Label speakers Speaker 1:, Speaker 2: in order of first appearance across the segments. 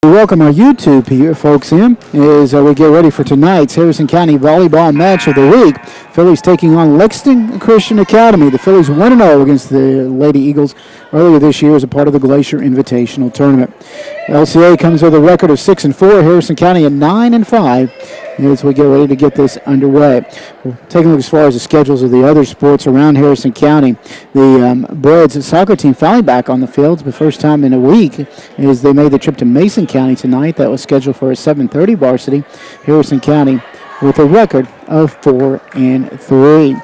Speaker 1: We welcome our YouTube folks in as we get ready for tonight's Harrison County Volleyball Match of the Week. Phillies taking on Lexington Christian Academy. The Phillies 1-0 against the Lady Eagles earlier this year as a part of the Glacier Invitational Tournament. LCA comes with a record of 6-4. Harrison County at 9-5 as we get ready to get this underway. We'll take a look as far as the schedules of the other sports around Harrison County. The Breds soccer team finally back on the fields the first time in a week as they made the trip to Mason County tonight. That was scheduled for a 7:30 varsity. Harrison County with a record of 4-3.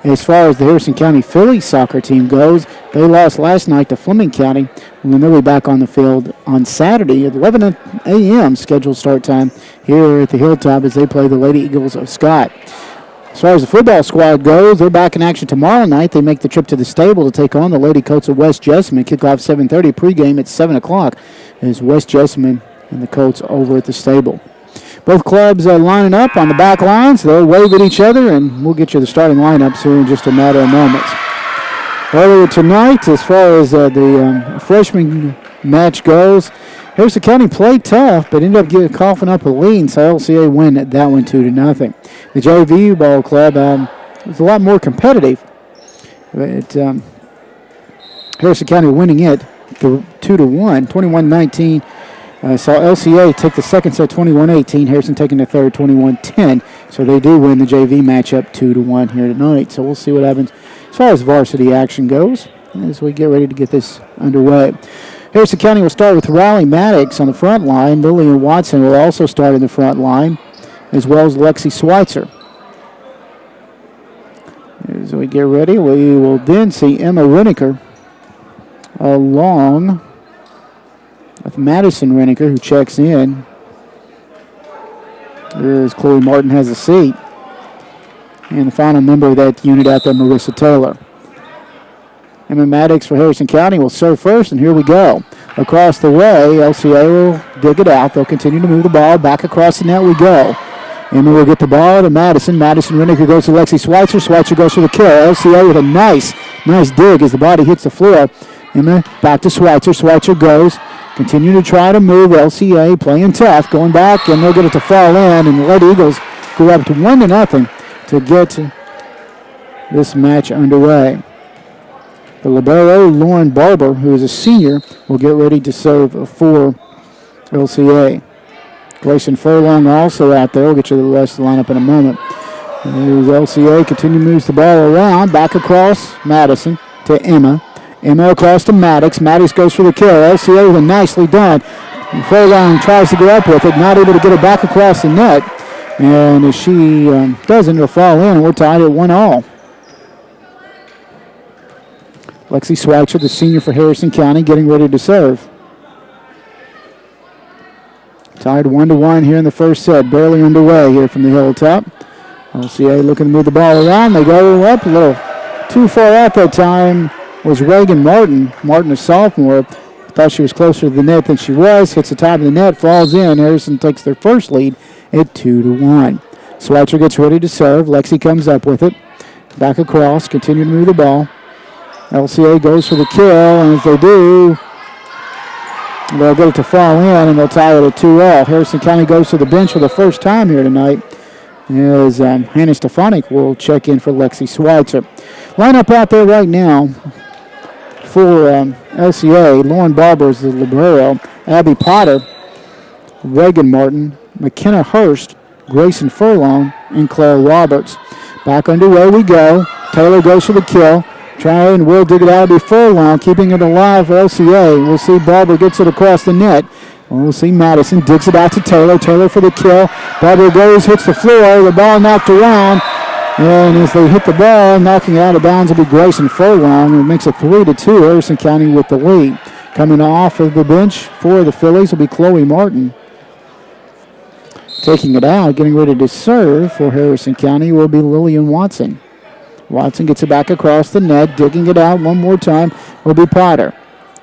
Speaker 1: As far as the Harrison County Fillies soccer team goes, they lost last night to Fleming County. And they'll be back on the field on Saturday at 11 a.m. scheduled start time here at the Hilltop as they play the Lady Eagles of Scott. As far as the football squad goes, they're back in action tomorrow night. They make the trip to the stable to take on the Lady Colts of West Jessamine. Kickoff 7:30, pregame at 7 o'clock as West Jessamine and the Colts over at the stable. Both clubs are lining up on the back lines. They'll wave at each other, and we'll get you the starting lineups here in just a matter of moments. Earlier tonight, as far as the freshman match goes, Harrison County played tough, but ended up coughing up a lead, so LCA win that one 2-0. The JV ball club was a lot more competitive. Harrison County winning it 2-1, 21-19. Saw LCA take the second set 21-18. Harrison taking the third 21-10. So they do win the JV matchup 2-1 here tonight. So we'll see what happens as far as varsity action goes as we get ready to get this underway. Harrison County will start with Riley Maddox on the front line. Lillian Watson will also start in the front line, as well as Lexi Schweitzer. As we get ready, we will then see Emma Reniker along with Madison Reniker, who checks in. As Chloe Martin has a seat. And the final member of that unit out there, Marissa Taylor. Emma Maddox for Harrison County will serve first, and here we go. Across the way, LCA will dig it out. They'll continue to move the ball. Back across the net we go. Emma will get the ball to Madison. Madison Reniker goes to Lexi Schweitzer. Schweitzer goes for the kill. LCA with a nice dig as the body hits the floor. Emma back to Schweitzer. Schweitzer goes. Continue to try to move. LCA playing tough. Going back, and they'll get it to fall in. And the Red Eagles go up to 1-0 to get this match underway. The libero, Lauren Barber, who is a senior, will get ready to serve for LCA. Grayson Furlong also out there. We'll get you the rest of the lineup in a moment. Here's LCA. Continue moves the ball around. Back across Madison to Emma. Emma across to Maddox. Maddox goes for the kill. LCA with a nicely done. Furlong tries to go up with it. Not able to get it back across the net. And if she doesn't, it'll fall in. And we're tied at 1-1. Lexi Schweitzer, the senior for Harrison County, getting ready to serve. Tied 1-1 here in the first set. Barely underway here from the Hilltop. LCA looking to move the ball around. They go up a little too far out that time. Was Reagan Martin. Martin, a sophomore. Thought she was closer to the net than she was. Hits the top of the net, falls in. Harrison takes their first lead at 2-1. Schweitzer gets ready to serve. Lexi comes up with it. Back across. Continue to move the ball. LCA goes for the kill, and as they do, they'll get it to fall in, and they'll tie it at 2-2. Harrison County goes to the bench for the first time here tonight as Hannah Stefanik will check in for Lexi Schweitzer. Lineup out there right now for LCA. Lauren Barber is the libero. Abby Potter, Reagan Martin, McKenna Hurst, Grayson Furlong, and Claire Roberts. Back underway we go. Taylor goes for the kill. Try and will dig it out. It'll be Furlong, keeping it alive for LCA. We'll see Barber gets it across the net. We'll see Madison digs it out to Taylor. Taylor for the kill. Barber goes, hits the floor. The ball knocked around. And as they hit the ball, knocking it out of bounds will be Grayson Furlong. It makes it 3-2. Harrison County with the lead. Coming off of the bench for the Phillies will be Chloe Martin. Taking it out, getting ready to serve for Harrison County will be Lillian Watson. Watson gets it back across the net, digging it out one more time will be Potter.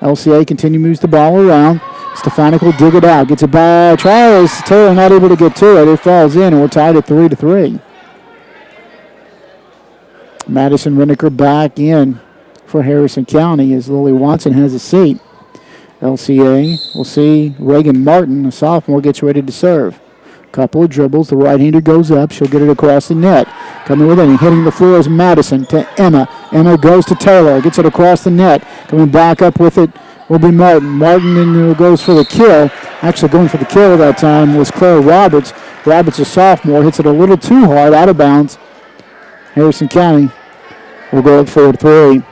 Speaker 1: LCA continue moves the ball around. Stefanik will dig it out, gets it back, tries. Taylor not able to get to it. It falls in, and we're tied at 3-3. Madison Reniker back in for Harrison County as Lily Watson has a seat. LCA, we'll see Reagan Martin, a sophomore, gets ready to serve. Couple of dribbles. The right-hander goes up. She'll get it across the net. Coming with it and hitting the floor is Madison to Emma. Emma goes to Taylor. Gets it across the net. Coming back up with it will be Martin. Martin then goes for the kill. Actually going for the kill that time was Claire Roberts. Roberts, a sophomore, hits it a little too hard, out of bounds. Harrison County will go up 4-3.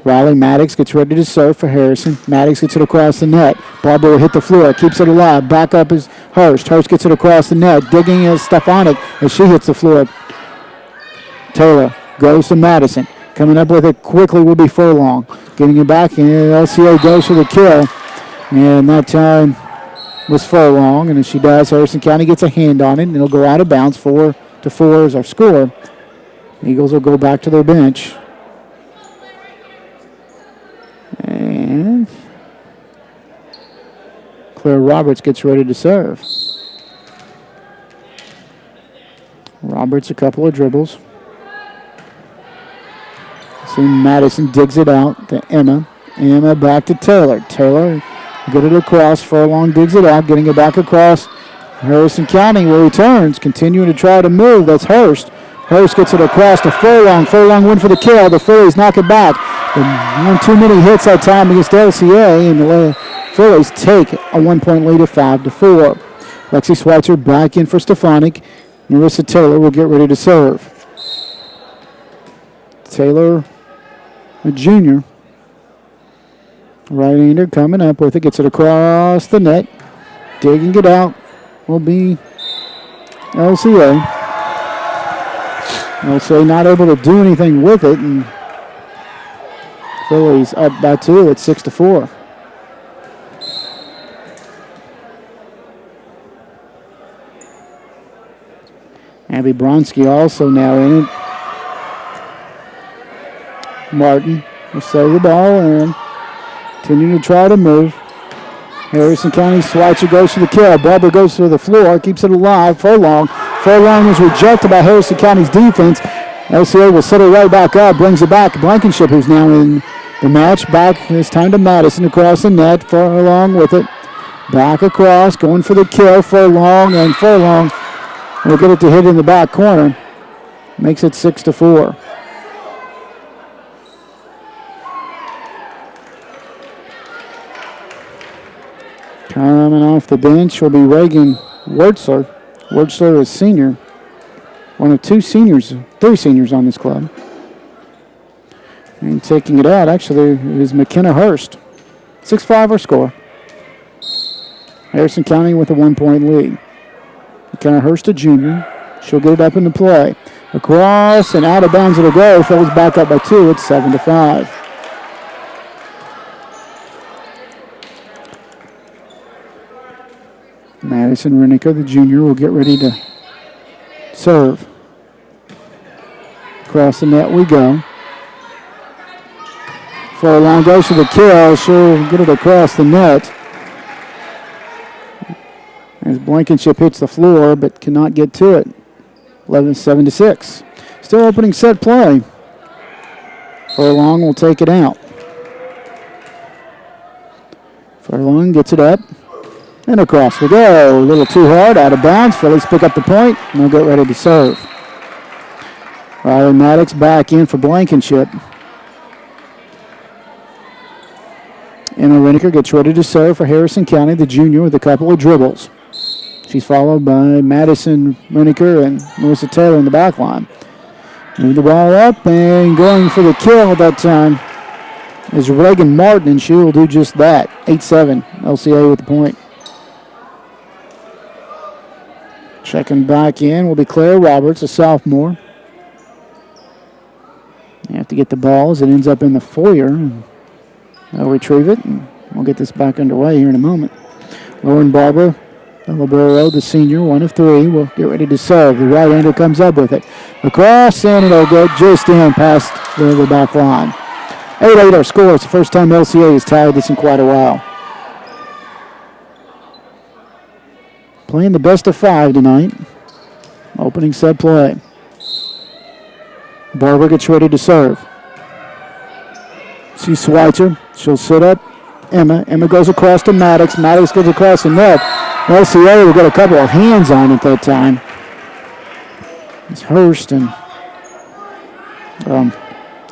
Speaker 1: Riley Maddox gets ready to serve for Harrison. Maddox gets it across the net. Barber will hit the floor, keeps it alive. Back up is Hurst. Hurst gets it across the net. Digging is Stefanik as she hits the floor. Taylor goes to Madison. Coming up with it quickly will be Furlong. Getting it back, and LCA goes for the kill. And that time was Furlong, and as she does, Harrison County gets a hand on it, and it'll go out of bounds. 4-4 is our score. Eagles will go back to their bench. And Claire Roberts gets ready to serve. Roberts, a couple of dribbles. See Madison digs it out to Emma. Emma back to Taylor. Taylor get it across. Furlong digs it out, getting it back across. Harrison County will returns, continuing to try to move. That's Hurst. Hurst gets it across to Furlong. Furlong win for the kill. The Fillies knock it back. One too many hits that time against LCA, and the Fillies take a 1-point lead of 5-4. Lexi Schweitzer back in for Stefanik. Marissa Taylor will get ready to serve. Taylor, a junior. Right-hander coming up with it. Gets it across the net. Digging it out will be LCA. LCA not able to do anything with it, and Phillies up by 2 at 6-4. Abby Bronski also now in it. Martin will save the ball and continuing to try to move. Harrison County, Schweitzer goes for the kill. Barber goes to the floor, keeps it alive. Furlong is rejected by Harrison County's defense. LCA will set it right back up, brings it back. Blankenship, who's now in the match, back this time to Madison across the net. Furlong with it. Back across, going for the kill. Furlong will get it to hit in the back corner. Makes it 6-4. Coming off the bench will be Reagan Wurtzler. Wurtzler is senior. One of three seniors on this club. And taking it out, actually, is McKenna Hurst. 6-5 our score. Harrison County with a 1-point lead. McKenna Hurst, a junior. She'll get it up into play. Across and out of bounds it'll go. Phillies back up by 2. It's 7-5. Madison Reniker, the junior, will get ready to serve. Across the net we go. Furlong goes to the kill. She'll get it across the net. As Blankenship hits the floor, but cannot get to it. 7-6. Still opening set play. Furlong will take it out. Furlong gets it up. And across we go. A little too hard, out of bounds. Phillies pick up the point, and they'll get ready to serve. Riley Maddox back in for Blankenship. Emma Reniker gets ready to serve for Harrison County, the junior, with a couple of dribbles. She's followed by Madison Reniker and Marissa Taylor in the back line. Move the ball up and going for the kill that time is Reagan Martin, and she will do just that. 8-7, LCA with the point. Checking back in will be Claire Roberts, a sophomore. They have to get the ball as it ends up in the foyer. And they'll retrieve it, and we'll get this back underway here in a moment. Lauren Barber, the libero, the senior, 1 of 3, will get ready to serve. The right-hander comes up with it. Across, and it'll go just in past the back line. 8-8 our score. It's the first time LCA has tied this in quite a while. Playing the best of 5 tonight. Opening set play. Barber gets ready to serve. See Schweitzer. She'll sit up. Emma. Emma goes across to Maddox. Maddox goes across the net. LCA will get a couple of hands on it that time. It's Hurst and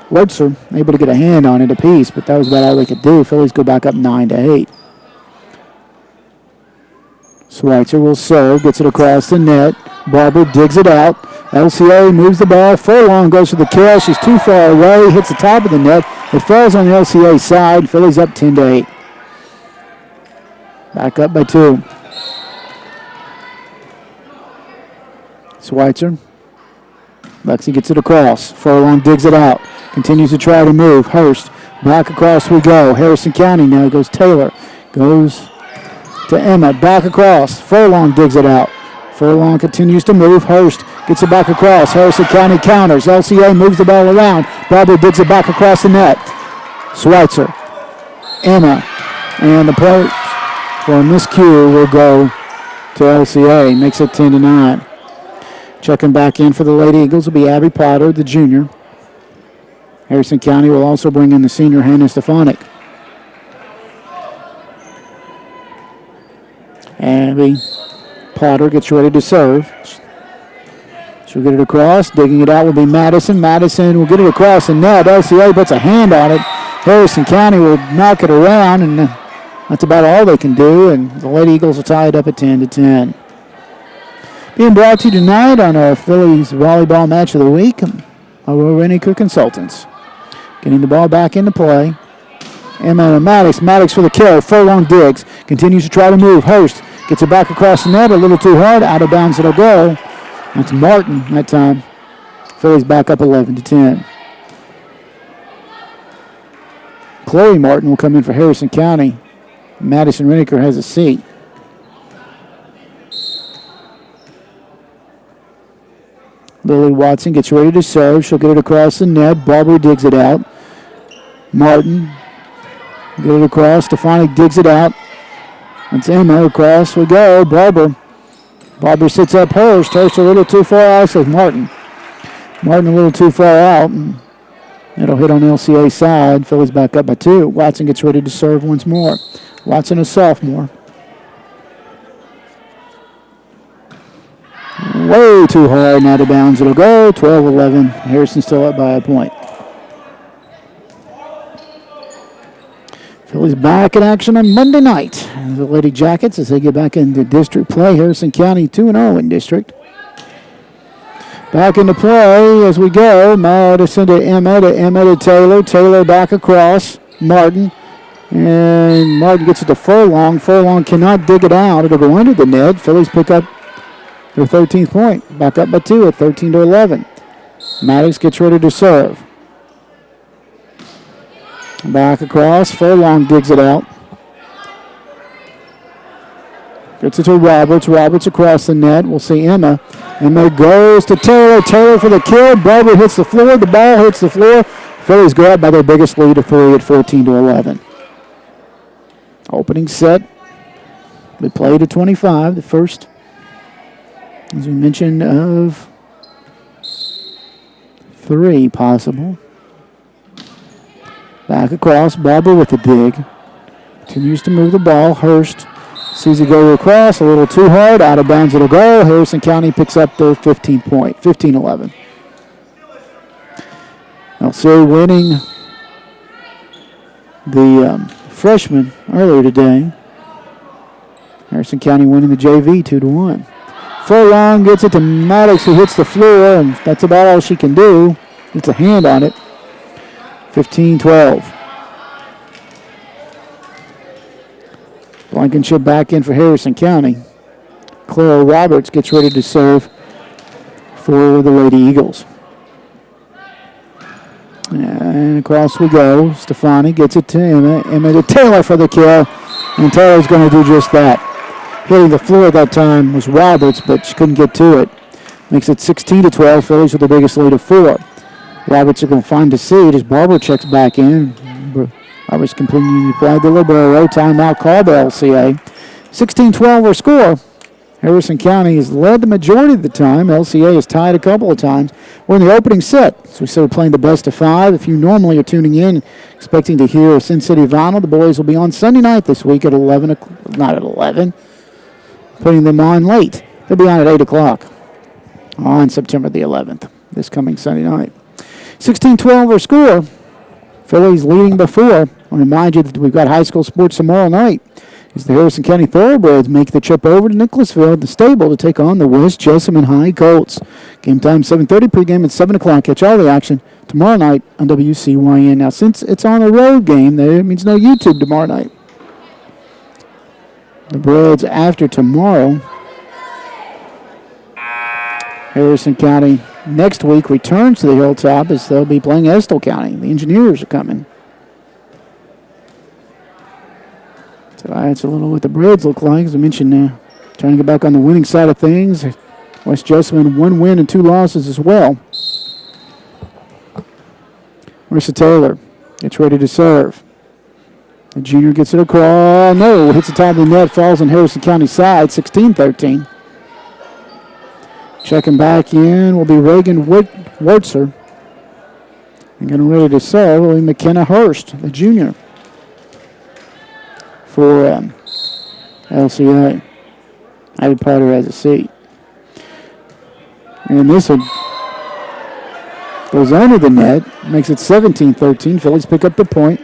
Speaker 1: Webster able to get a hand on it apiece, but that was about all they could do. Phillies go back up 9-8. Schweitzer will serve, gets it across the net. Barber digs it out. LCA moves the ball. Furlong goes to the kill. She's too far away. Hits the top of the net. It falls on the LCA side. Phillies up 10-8. Back up by 2. Schweitzer. Lexi gets it across. Furlong digs it out. Continues to try to move. Hurst. Back across we go. Harrison County now goes Taylor. Goes to Emma. Back across. Furlong digs it out. Furlong continues to move. Hurst gets it back across. Harrison County counters. LCA moves the ball around. Barber digs it back across the net. Schweitzer. Emma. And the play for miscue will go to LCA. Makes it 10-9. Checking back in for the Lady Eagles will be Abby Potter, the junior. Harrison County will also bring in the senior Hannah Stefanik. Abby Potter gets ready to serve. She'll get it across. Digging it out will be Madison. Madison will get it across the net. LCA puts a hand on it. Harrison County will knock it around, and that's about all they can do, and the Lady Eagles will tie it up at 10-10. Being brought to you tonight on our Phillies volleyball match of the week by Reniker Consultants. Getting the ball back into play. Emma Maddox. Maddox for the kill. Furlong digs. Continues to try to move. Hurst gets it back across the net. A little too hard. Out of bounds it'll go. That's Martin that time. Phillies back up 11-10. Chloe Martin will come in for Harrison County. Madison Reniker has a seat. Lily Watson gets ready to serve. She'll get it across the net. Barber digs it out. Martin. Get it across. Stefanik digs it out. That's Emma. Across we go. Barber. Barber sits up Hurst. Hurst a little too far out. So Martin. Martin a little too far out. And it'll hit on LCA side. Phillies back up by 2. Watson gets ready to serve once more. Watson, a sophomore. Way too hard and out of bounds. It'll go 12-11. Harrison still up by a point. Phillies back in action on Monday night. The Lady Jackets, as they get back into district play. Harrison County 2-0 in district. Back into play as we go. Madison to Emma to Taylor. Taylor back across. Martin. And Martin gets it to Furlong. Furlong cannot dig it out. It'll go under the net. Phillies pick up their 13th point. Back up by 2 at 13-11. Maddox gets ready to serve. Back across. Furlong digs it out. Gets it to Roberts. Roberts across the net. We'll see Emma. Emma goes to Taylor. Taylor for the kill. Barber hits the floor. The ball hits the floor. Phillies go up by their biggest lead of 3 at 14-11. Opening set. We play to 25. The first, as we mentioned, of 3 possible. Back across. Barber with the dig. Continues to move the ball. Hurst sees it go across. A little too hard. Out of bounds it'll go. Harrison County picks up their 15th point. 15-11. LCA winning the freshman earlier today. Harrison County winning the JV 2-1. Furlong gets it to Maddox, who hits the floor, and that's about all she can do. Gets a hand on it. 15-12. Blankenship back in for Harrison County. Clara Roberts gets ready to serve for the Lady Eagles. And across we go. Stefani gets it to Emma. Emma to Taylor for the kill. And Taylor's going to do just that. Hitting the floor that time was Roberts, but she couldn't get to it. Makes it 16-12. Phillies with the biggest lead of 4. Roberts are going to find a seat as Barber checks back in. Roberts continuing to play the libero. Timeout called by LCA. 16-12 our score. Harrison County has led the majority of the time. LCA has tied a couple of times. We're in the opening set, so we said we're playing the best of 5. If you normally are tuning in, expecting to hear Sin City Vinyl, the boys will be on Sunday night this week at 11, not at 11, putting them on late. They'll be on at 8 o'clock on September the 11th, this coming Sunday night. 16-12 our score. Fillies leading before. I'll remind you that we've got high school sports tomorrow night as the Harrison County Thoroughbreds make the trip over to Nicholasville, the stable, to take on the West Jessamine High Colts. Game time 7:30, pregame at 7 o'clock. Catch all the action tomorrow night on WCYN. Now, since it's on a road game, that means no YouTube tomorrow night. The Breds after tomorrow. Harrison County next week returns to the Hilltop as they'll be playing Estill County. The Engineers are coming. So that's a little what the Breds look like. As I mentioned, trying to get back on the winning side of things. West Jessamine 1 win and 2 losses as well. Marissa Taylor gets ready to serve. The junior gets it across. No, hits the top of the net, falls on Harrison County's side, 16-13. Checking back in will be Reagan Wurtzer. And getting ready to serve will be McKenna Hurst, the junior, for LCA. Abby Potter has a seat. And this one goes under the net, makes it 17-13. Phillies pick up the point.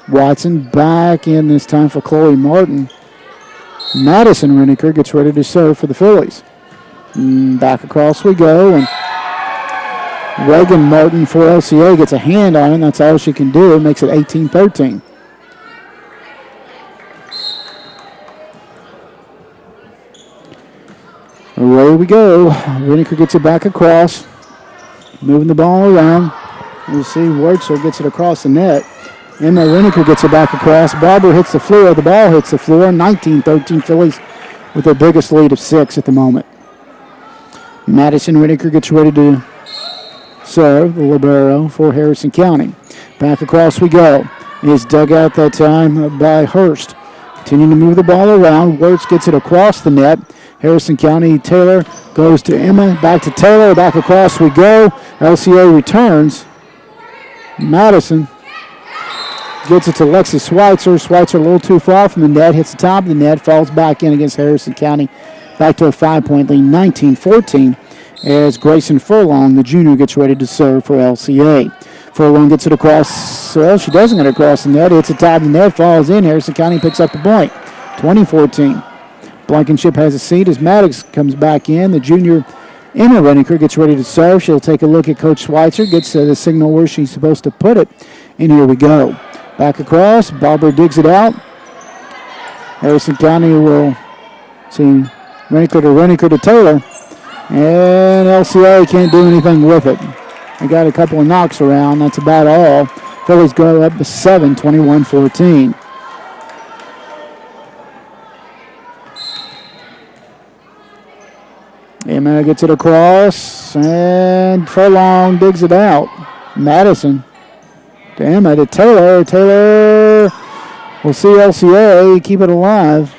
Speaker 1: Watson back in this time for Chloe Martin. Madison Reniker gets ready to serve for the Phillies. Back across we go, and Reagan Martin for LCA gets a hand on it. That's all she can do. It makes it 18-13. Away we go. Reniker gets it back across, moving the ball around. You see Wurtzer gets it across the net. Emma Reniker gets it back across. Barber hits the floor. The ball hits the floor. 19-13 Phillies with their biggest lead of 6 at the moment. Madison Reniker gets ready to serve, the libero for Harrison County. Back across we go. Is dug out that time by Hurst. Continuing to move the ball around. Wirtz gets it across the net. Harrison County, Taylor goes to Emma. Back to Taylor. Back across we go. LCA returns. Madison gets it to Lexi Schweitzer. Schweitzer a little too far from the net. Hits the top of the net. Falls back in against Harrison County. Back to a 5-point lead, 19-14, as Grayson Furlong, the junior, gets ready to serve for LCA. Furlong gets it across. Well, she doesn't get it across the net. Hits the top of the net, falls in. Harrison County picks up the point, 20-14. Blankenship has a seat as Maddox comes back in. The junior, Emma Reniker, gets ready to serve. She'll take a look at Coach Schweitzer, gets the signal where she's supposed to put it, and here we go. Back across. Barber digs it out. Harrison County will see Reniker to Taylor. And LCA can't do anything with it. They got a couple of knocks around. That's about all. Phillies go up to 7, 21-14. Emma gets it across. And Furlong digs it out. Madison to Emma to Taylor. Taylor will see LCA keep it alive.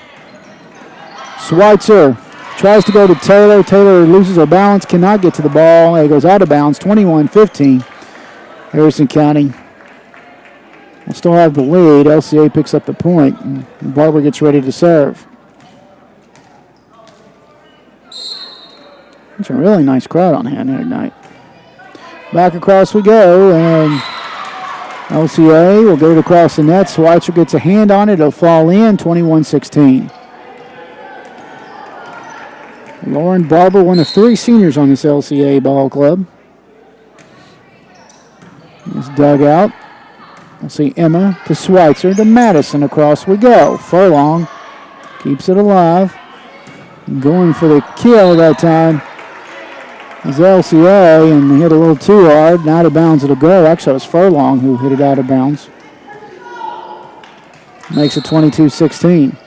Speaker 1: Schweitzer tries to go to Taylor. Taylor loses her balance, cannot get to the ball. It goes out of bounds, 21-15. Harrison County will still have the lead. LCA picks up the point, and Barber gets ready to serve. It's a really nice crowd on hand here tonight. Back across we go, and LCA will get it across the net. Schweitzer gets a hand on it. It'll fall in, 21-16. Lauren Barber, one of 3 seniors on this LCA ball club. It's dug out. We'll see Emma to Schweitzer to Madison. Across we go. Furlong keeps it alive. Going for the kill that time is LCA, and they hit a little too hard. And out of bounds it'll go. Actually, it was Furlong who hit it out of bounds. Makes it 22-16.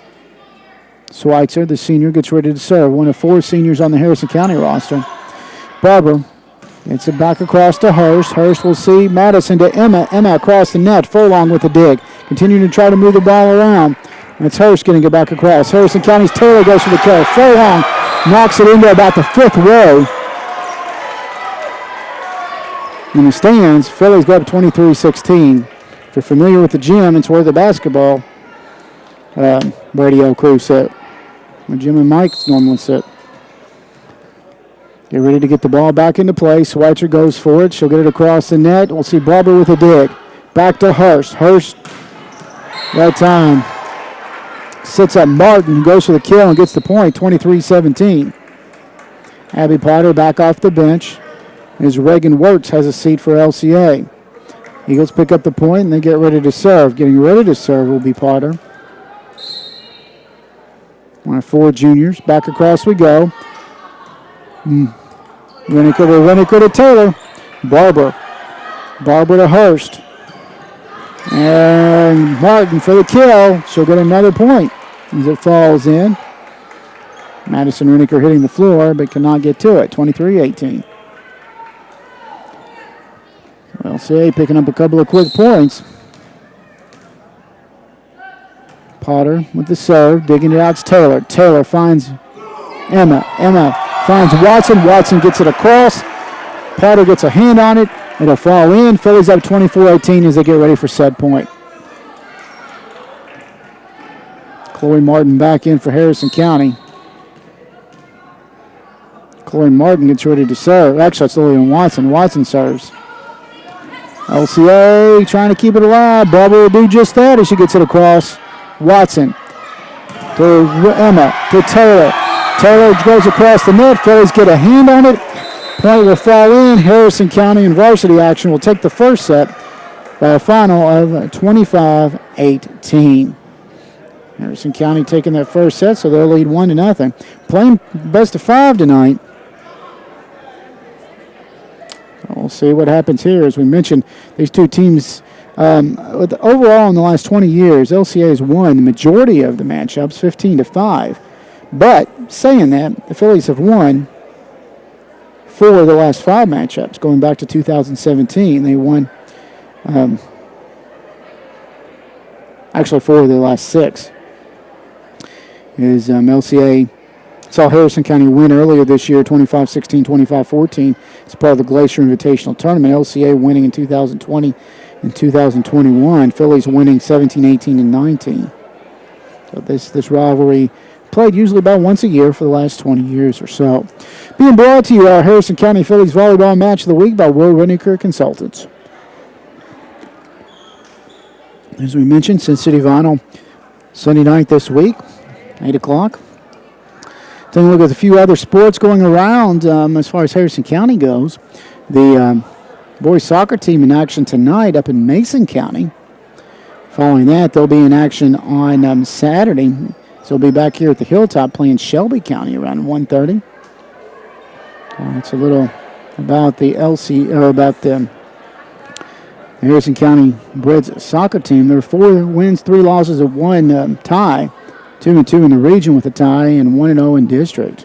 Speaker 1: Schweitzer, the senior, gets ready to serve. One of 4 seniors on the Harrison County roster. Barber gets it back across to Hurst. Hurst will see Madison to Emma. Emma across the net. Furlong with the dig. Continuing to try to move the ball around. It's Hurst getting it back across. Harrison County's Taylor goes for the kill. Furlong knocks it into about the 5th row. In the stands, Phillies go up 23-16. If you're familiar with the gym, it's where the basketball radio crew sit. Where Jim and Mike normally sit. Get ready to get the ball back into play. Schweitzer goes for it. She'll get it across the net. We'll see Barber with a dig. Back to Hurst. Hurst, that time, sits up Martin, who goes for the kill and gets the point, 23-17. Abby Potter back off the bench as Reagan Wirtz has a seat for LCA. Eagles pick up the point and they get ready to serve. Getting ready to serve will be Potter. One of 4 juniors. Back across we go. Winnicott to Taylor. Barber to Hurst. And Martin for the kill. She'll get another point as it falls in. Madison Reniker hitting the floor but cannot get to it. 23-18. LCA picking up a couple of quick points. Potter with the serve, digging it out to Taylor. Taylor finds Emma. Emma finds Watson. Watson gets it across. Potter gets a hand on it. It'll fall in. Phillies up 24-18 as they get ready for set point. Chloe Martin back in for Harrison County. Chloe Martin gets ready to serve. Actually, it's Lillian Watson. Watson serves. LCA trying to keep it alive. Barbara will do just that as she gets it across. Watson to Emma, to Taylor. Taylor goes across the net. Phillies get a hand on it. Point will fall in. Harrison County and varsity action will take the first set by a final of 25-18. Harrison County taking that first set, so they'll lead 1-0. Playing best of 5 tonight. We'll see what happens here. As we mentioned, these two teams, overall in the last 20 years, LCA has won the majority of the matchups, 15-5. But saying that, the Phillies have won 4 of the last 5 matchups, going back to 2017. They won, actually 4 of the last 6. LCA saw Harrison County win earlier this year, 25-16, 25-14. It's part of the Glacier Invitational Tournament. LCA winning in 2020 and 2021. Phillies winning 17, 18, and 19. So this rivalry played usually about once a year for the last 20 years or so. Being brought to you, our Harrison County Phillies Volleyball Match of the Week by Will Reniker Consultants. As we mentioned, Sin City Vinyl, Sunday night this week, 8 o'clock. Taking a look at a few other sports going around as far as Harrison County goes. The boys soccer team in action tonight up in Mason County. Following that, they'll be in action on Saturday. So they'll be back here at the Hilltop playing Shelby County around 1:30. It's a little about the about the Harrison County Breds soccer team. There are 4 wins, 3 losses, and 1 tie. 2-2 in the region with a tie and 1-0 in district.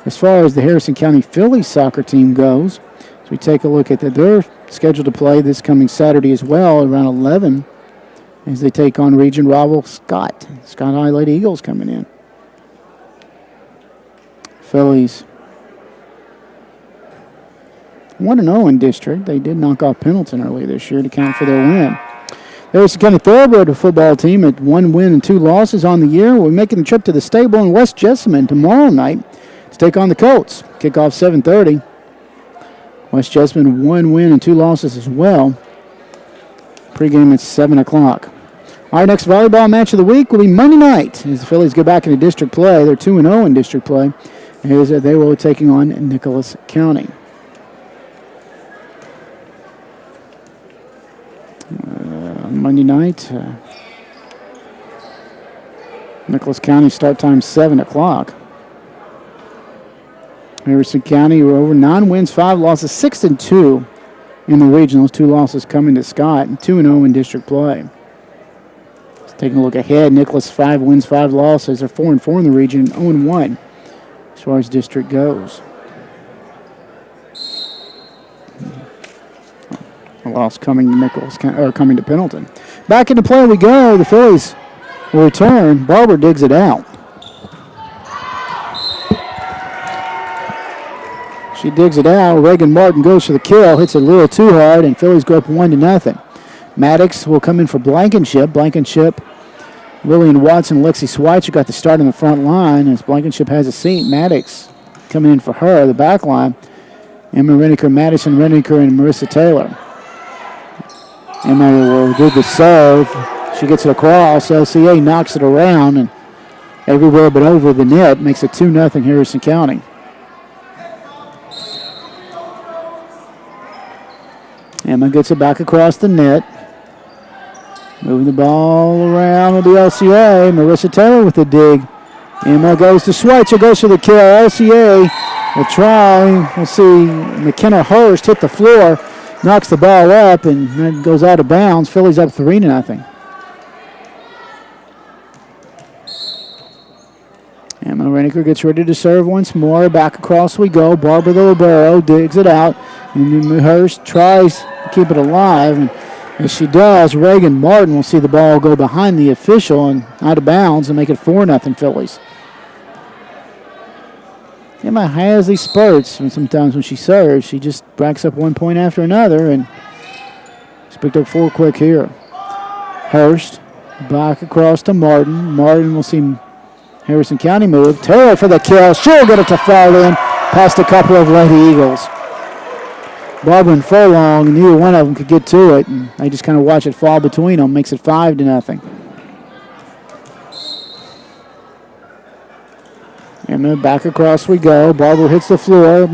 Speaker 1: As far as the Harrison County Phillies soccer team goes, as we take a look at that, they're scheduled to play this coming Saturday as well, around 11, as they take on region rival Scott. Scott High Lady Eagles coming in. Phillies 1-0 in district. They did knock off Pendleton earlier this year to count for their win. Harrison County Thoroughbred football team at 1 win and 2 losses on the year. We're making the trip to the stable in West Jessamine tomorrow night to take on the Colts. Kickoff 7:30. West Jessamine 1 win and 2 losses as well. Pre-game at 7 o'clock. Our next volleyball match of the week will be Monday night as the Phillies go back into district play. They're 2-0 in district play as they will be taking on Nicholas County. Monday night, Nicholas County start time 7 o'clock. Harrison County were over 9 wins, 5 losses, 6-2 in the region. Those 2 losses coming to Scott, and 2-0 in district play. Just taking a look ahead, Nicholas 5 wins, 5 losses. They're 4-4 in the region, and 0-1 as far as district goes. A loss coming to coming to Pendleton. Back into play we go. The Phillies will return. Barber digs it out. She digs it out. Reagan Martin goes for the kill. Hits it a little too hard, and Phillies go up 1-0. Maddox will come in for Blankenship. Blankenship, Lillian Watson, Lexi Schweitzer got the start on the front line as Blankenship has a seat. Maddox coming in for her, the back line. Emma Renneker, Madison Renneker, and Marissa Taylor. Emma will do the serve. She gets it across. LCA knocks it around and everywhere but over the net. Makes it 2-0 Harrison County. Emma gets it back across the net. Moving the ball around with the LCA. Marissa Taylor with the dig. Emma goes to Schweitzer, goes for the kill. LCA will try. We'll see McKenna Hurst hit the floor, knocks the ball up, and then goes out of bounds. Phillies up 3-0. Emma Renneker gets ready to serve once more. Back across we go. Barbara the libero digs it out. And Hurst tries to keep it alive. And as she does, Reagan Martin will see the ball go behind the official and out of bounds and make it 4-0 Phillies. Emma has these spurts, and sometimes when she serves, she just racks up 1 point after another, and she's picked up 4 quick here. Hurst back across to Martin. Martin will see Harrison County move. Taylor for the kill. She'll get it to fall in past a couple of Lady Eagles. Barbara and Furlong, and neither one of them could get to it, and they just kind of watch it fall between them. Makes it 5-0. And then back across we go. Barbara hits the floor.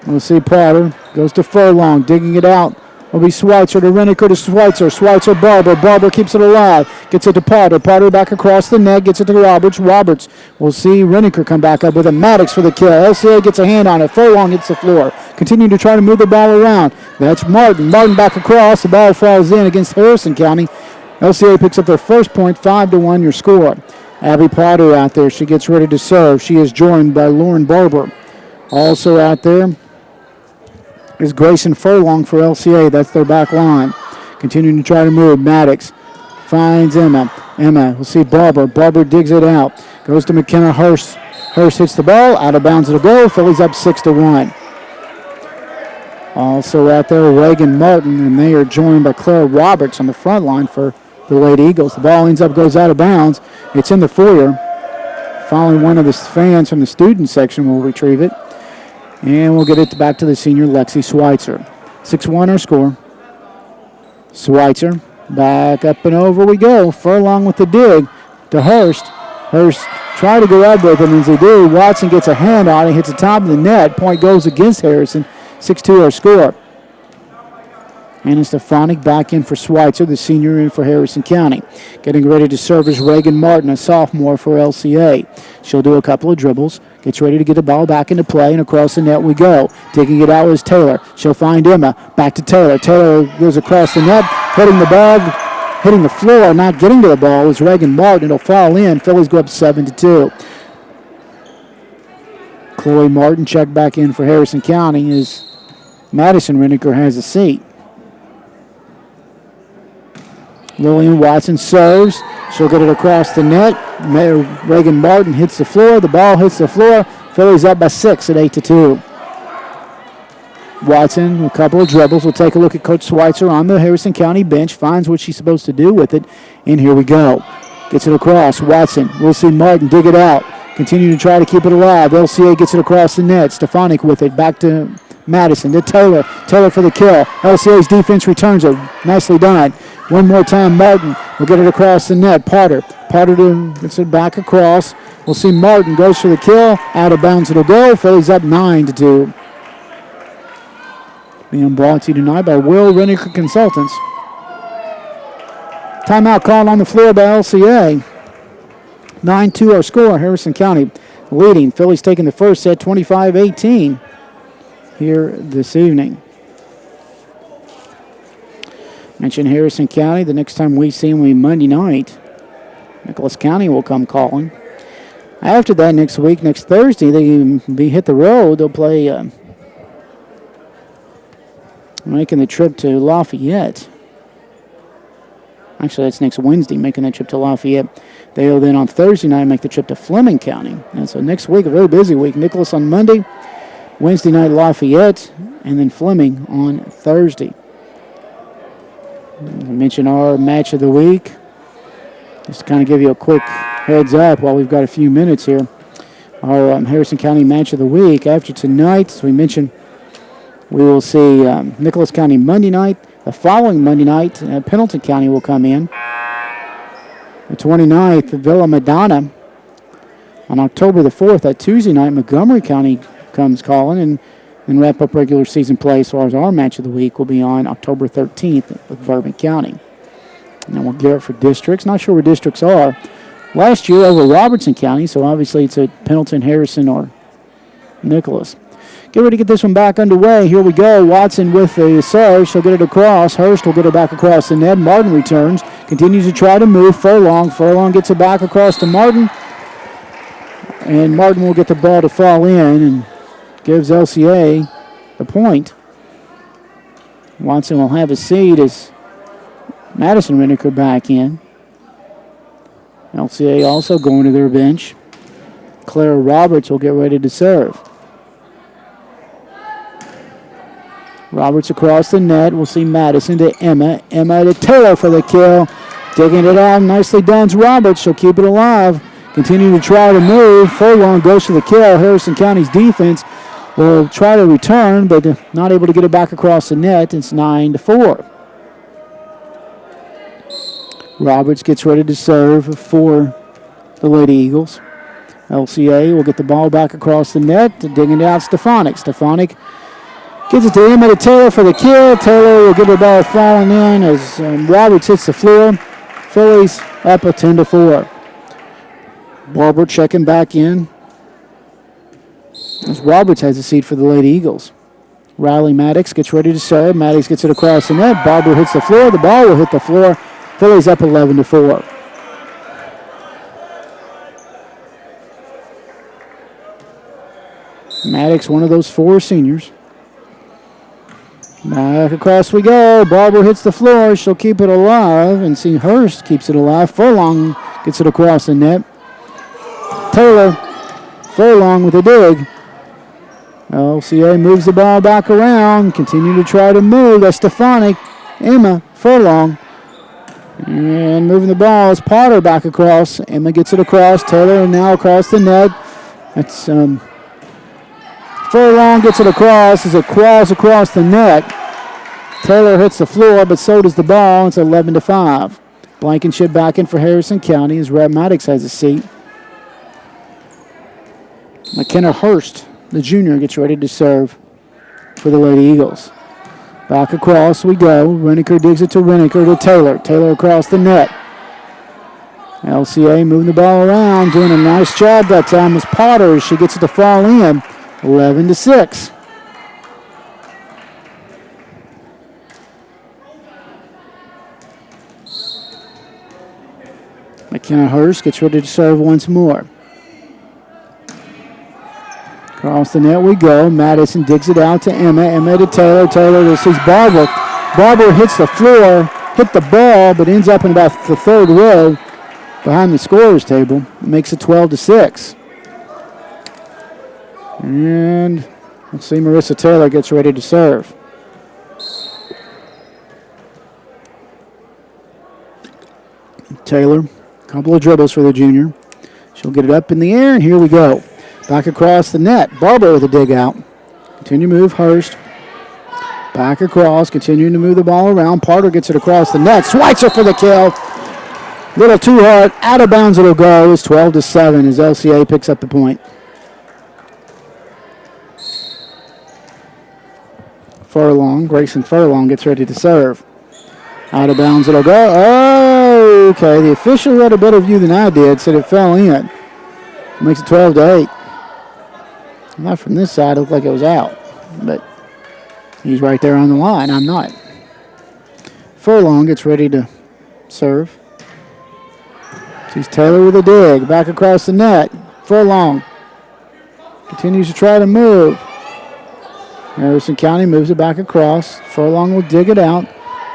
Speaker 1: We'll see Potter. Goes to Furlong, digging it out. Will be Schweitzer to Renneker to Schweitzer. Schweitzer, Barber. Barber keeps it alive. Gets it to Potter. Potter back across the net. Gets it to Roberts. Roberts will see Renneker come back up with a Maddox for the kill. LCA gets a hand on it. Furlong hits the floor. Continuing to try to move the ball around. That's Martin. Martin back across. The ball falls in against Harrison County. LCA picks up their first point. 5-1 your score. Abby Potter out there. She gets ready to serve. She is joined by Lauren Barber. Also out there is Grayson Furlong for LCA. That's their back line. Continuing to try to move. Maddox finds Emma. Emma will see Barber. Barber digs it out. Goes to McKenna Hurst. Hurst hits the ball. Out of bounds it'll go. Phillies up 6-1. Also out there, Reagan Martin, and they are joined by Claire Roberts on the front line for the Lady Eagles. The ball ends up, goes out of bounds. It's in the foyer. Following one of the fans from the student section will retrieve it. And we'll get it back to the senior, Lexi Schweitzer. 6-1 our score. Schweitzer, back up and over we go. Furlong with the dig to Hurst. Hurst try to go up with him as they do. Watson gets a hand on it, hits the top of the net. Point goes against Harrison. 6-2 our score. Anna Stefanik back in for Schweitzer, the senior in for Harrison County. Getting ready to serve is Reagan Martin, a sophomore for LCA. She'll do a couple of dribbles, gets ready to get the ball back into play, and across the net we go. Digging it out is Taylor. She'll find Emma. Back to Taylor. Taylor goes across the net, hitting the ball, hitting the floor, not getting to the ball is Reagan Martin. It'll fall in. Phillies go up 7-2. Chloe Martin checked back in for Harrison County as Madison Renneker has a seat. Lillian Watson serves. She'll get it across the net. Reagan Martin hits the floor. The ball hits the floor. Phillies up by 6 at 8-2. Watson, a couple of dribbles. We'll take a look at Coach Schweitzer on the Harrison County bench. Finds what she's supposed to do with it. And here we go. Gets it across. Watson. We'll see Martin dig it out. Continue to try to keep it alive. LCA gets it across the net. Stefanik with it. Back to Madison. To Taylor. Taylor for the kill. LCA's defense returns it. Nicely done. One more time, Martin will get it across the net. Potter gets it back across. We'll see Martin goes for the kill. Out of bounds it'll go. Phillies up 9-2. Being brought to you tonight by Will Renneker Consultants. Timeout called on the floor by LCA. 9-2 our score. Harrison County leading. Phillies taking the first set 25-18 here this evening. Mentioned Harrison County. The next time we see them will be Monday night. Nicholas County will come calling. After that, next week, next Thursday, they hit the road. They'll play making the trip to Lafayette. Actually, that's next Wednesday, making that trip to Lafayette. They'll then on Thursday night make the trip to Fleming County. And so next week, a very busy week. Nicholas on Monday, Wednesday night Lafayette, and then Fleming on Thursday. I mentioned our match of the week. Just to kind of give you a quick heads up while we've got a few minutes here. Our Harrison County match of the week. After tonight, as we mentioned, we will see Nicholas County Monday night. The following Monday night, Pendleton County will come in. The 29th, Villa Madonna. On October the 4th, that Tuesday night, Montgomery County comes calling and wrap up regular season play as far as our match of the week will be on October 13th with Bourbon County. And then we'll gear up for districts. Not sure where districts are. Last year over Robertson County, so obviously it's at Pendleton, Harrison, or Nicholas. Get ready to get this one back underway. Here we go. Watson with the serve. She'll get it across. Hurst will get it back across the net. Martin returns. Continues to try to move. Furlong. Furlong gets it back across to Martin. And Martin will get the ball to fall in and gives LCA the point. Watson will have a seat as Madison Reniker back in. LCA also going to their bench. Clara Roberts will get ready to serve. Roberts across the net. We'll see Madison to Emma. Emma to Taylor for the kill. Digging it out. Nicely done. Roberts. She'll keep it alive. Continue to try to move. Furlong goes for the kill. Harrison County's defense will try to return, but not able to get it back across the net. It's 9-4. Roberts gets ready to serve for the Lady Eagles. LCA will get the ball back across the net. Digging it out, Stefanik. Stefanik gets it to Emma to Taylor for the kill. Taylor will get the ball falling in as Roberts hits the floor. Phillies up a 10-4. Barber checking back in as Roberts has a seat for the Lady Eagles. Riley Maddox gets ready to serve. Maddox gets it across the net. Barber hits the floor. The ball will hit the floor. Phillies up 11-4. Maddox, one of those four seniors. Back across we go. Barber hits the floor. She'll keep it alive. And see Hurst keeps it alive. Furlong gets it across the net. Taylor, Furlong with a dig. LCA moves the ball back around. Continue to try to move. That's Stefanik. Emma, Furlong. And moving the ball is Potter back across. Emma gets it across. Taylor now across the net. That's Furlong gets it across as it crawls across the net. Taylor hits the floor, but so does the ball. It's 11-5. Blankenship back in for Harrison County as Reb Maddox has a seat. McKenna Hurst, the junior, gets ready to serve for the Lady Eagles. Back across we go. Reniker digs it to Reniker to Taylor. Taylor across the net. LCA moving the ball around, doing a nice job that time as Potter. She gets it to fall in. 11-6. McKenna Hurst gets ready to serve once more. Across the net we go. Madison digs it out to Emma. Emma to Taylor. Taylor to sees Barber. Barber hits the floor, hit the ball, but ends up in about the third row behind the scorer's table. It makes it 12-6. And we'll see Marissa Taylor gets ready to serve. Taylor, a couple of dribbles for the junior. She'll get it up in the air, and here we go. Back across the net. Barber with a dig out. Continue to move Hurst. Back across. Continuing to move the ball around. Parter gets it across the net. Schweitzer for the kill. Little too hard. Out of bounds it'll go. It's 12-7 as LCA picks up the point. Furlong. Grayson Furlong gets ready to serve. Out of bounds it'll go. Oh, okay. The official had a better view than I did. Said it fell in. Makes it 12-8. Not from this side, it looked like it was out. But he's right there on the line. I'm not. Furlong gets ready to serve. Sees Taylor with a dig. Back across the net. Furlong continues to try to move. Harrison County moves it back across. Furlong will dig it out.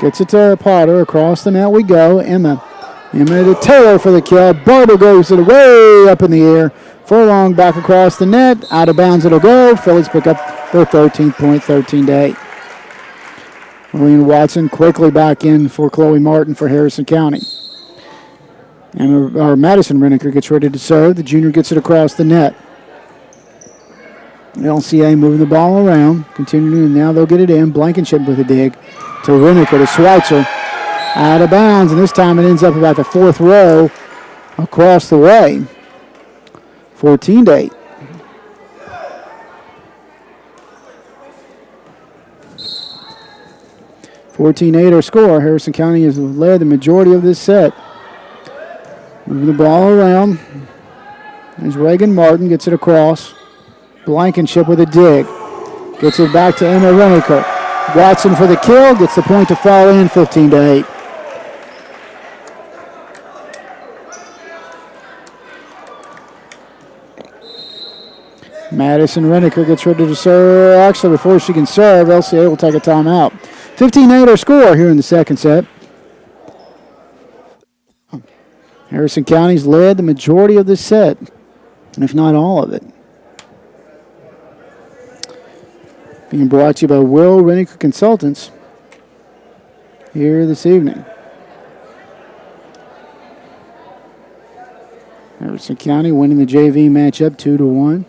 Speaker 1: Gets it to Potter. Across the net we go. Emma to Taylor for the kill. Barber goes it way up in the air. Furlong back across the net. Out of bounds it'll go. Phillies pick up their 13th point, 13-8. Lillian Watson quickly back in for Chloe Martin for Harrison County. Madison Renneker gets ready to serve. The junior gets it across the net. LCA moving the ball around. Continuing, now they'll get it in. Blankenship with a dig to Renneker to Schweitzer. Out of bounds, and this time it ends up about the fourth row across the way. 14-8. Our score. Harrison County has led the majority of this set. Moving the ball around. There's Reagan Martin, gets it across. Blankenship with a dig. Gets it back to Emma Renneker. Watson for the kill, gets the point to fall in, 15-8. Madison Renneker gets ready to serve. Actually, before she can serve, LCA will take a timeout. 15-8 our score here in the second set. Harrison County's led the majority of this set, if not all of it. Being brought to you by Will Renneker Consultants here this evening. Harrison County winning the JV matchup 2-1.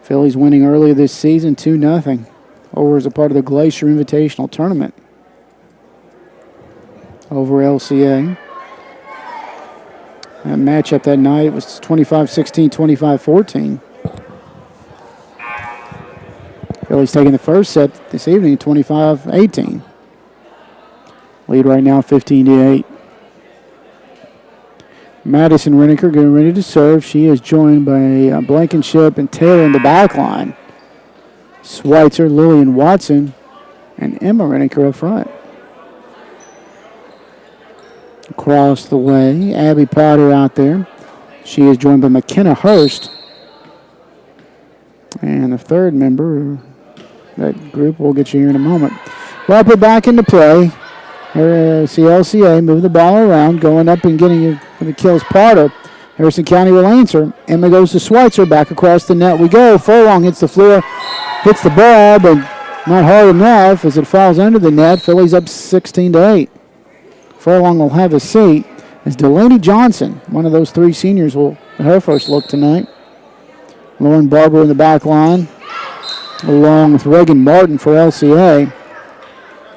Speaker 1: Phillies winning earlier this season 2-0 over as a part of the Glacier Invitational Tournament over LCA. That matchup that night was 25-16, 25-14. Phillies taking the first set this evening, 25-18. Lead right now, 15-8. Madison Renneker getting ready to serve. She is joined by Blankenship and Taylor in the back line. Schweitzer, Lillian Watson, and Emma Renneker up front. Across the way, Abby Potter out there. She is joined by McKenna Hurst. And the third member of that group we'll get you here in a moment. Well, put back into play. Here, LCA moving the ball around, going up and getting it for the kills Potter. Harrison County will answer. Emma goes to Schweitzer. Back across the net we go. Furlong hits the floor, hits the ball, but not hard enough as it falls under the net. Phillies up 16-8. Furlong will have a seat as Delaney Johnson, one of those three seniors, will have her first look tonight. Lauren Barber in the back line, along with Reagan Martin for LCA.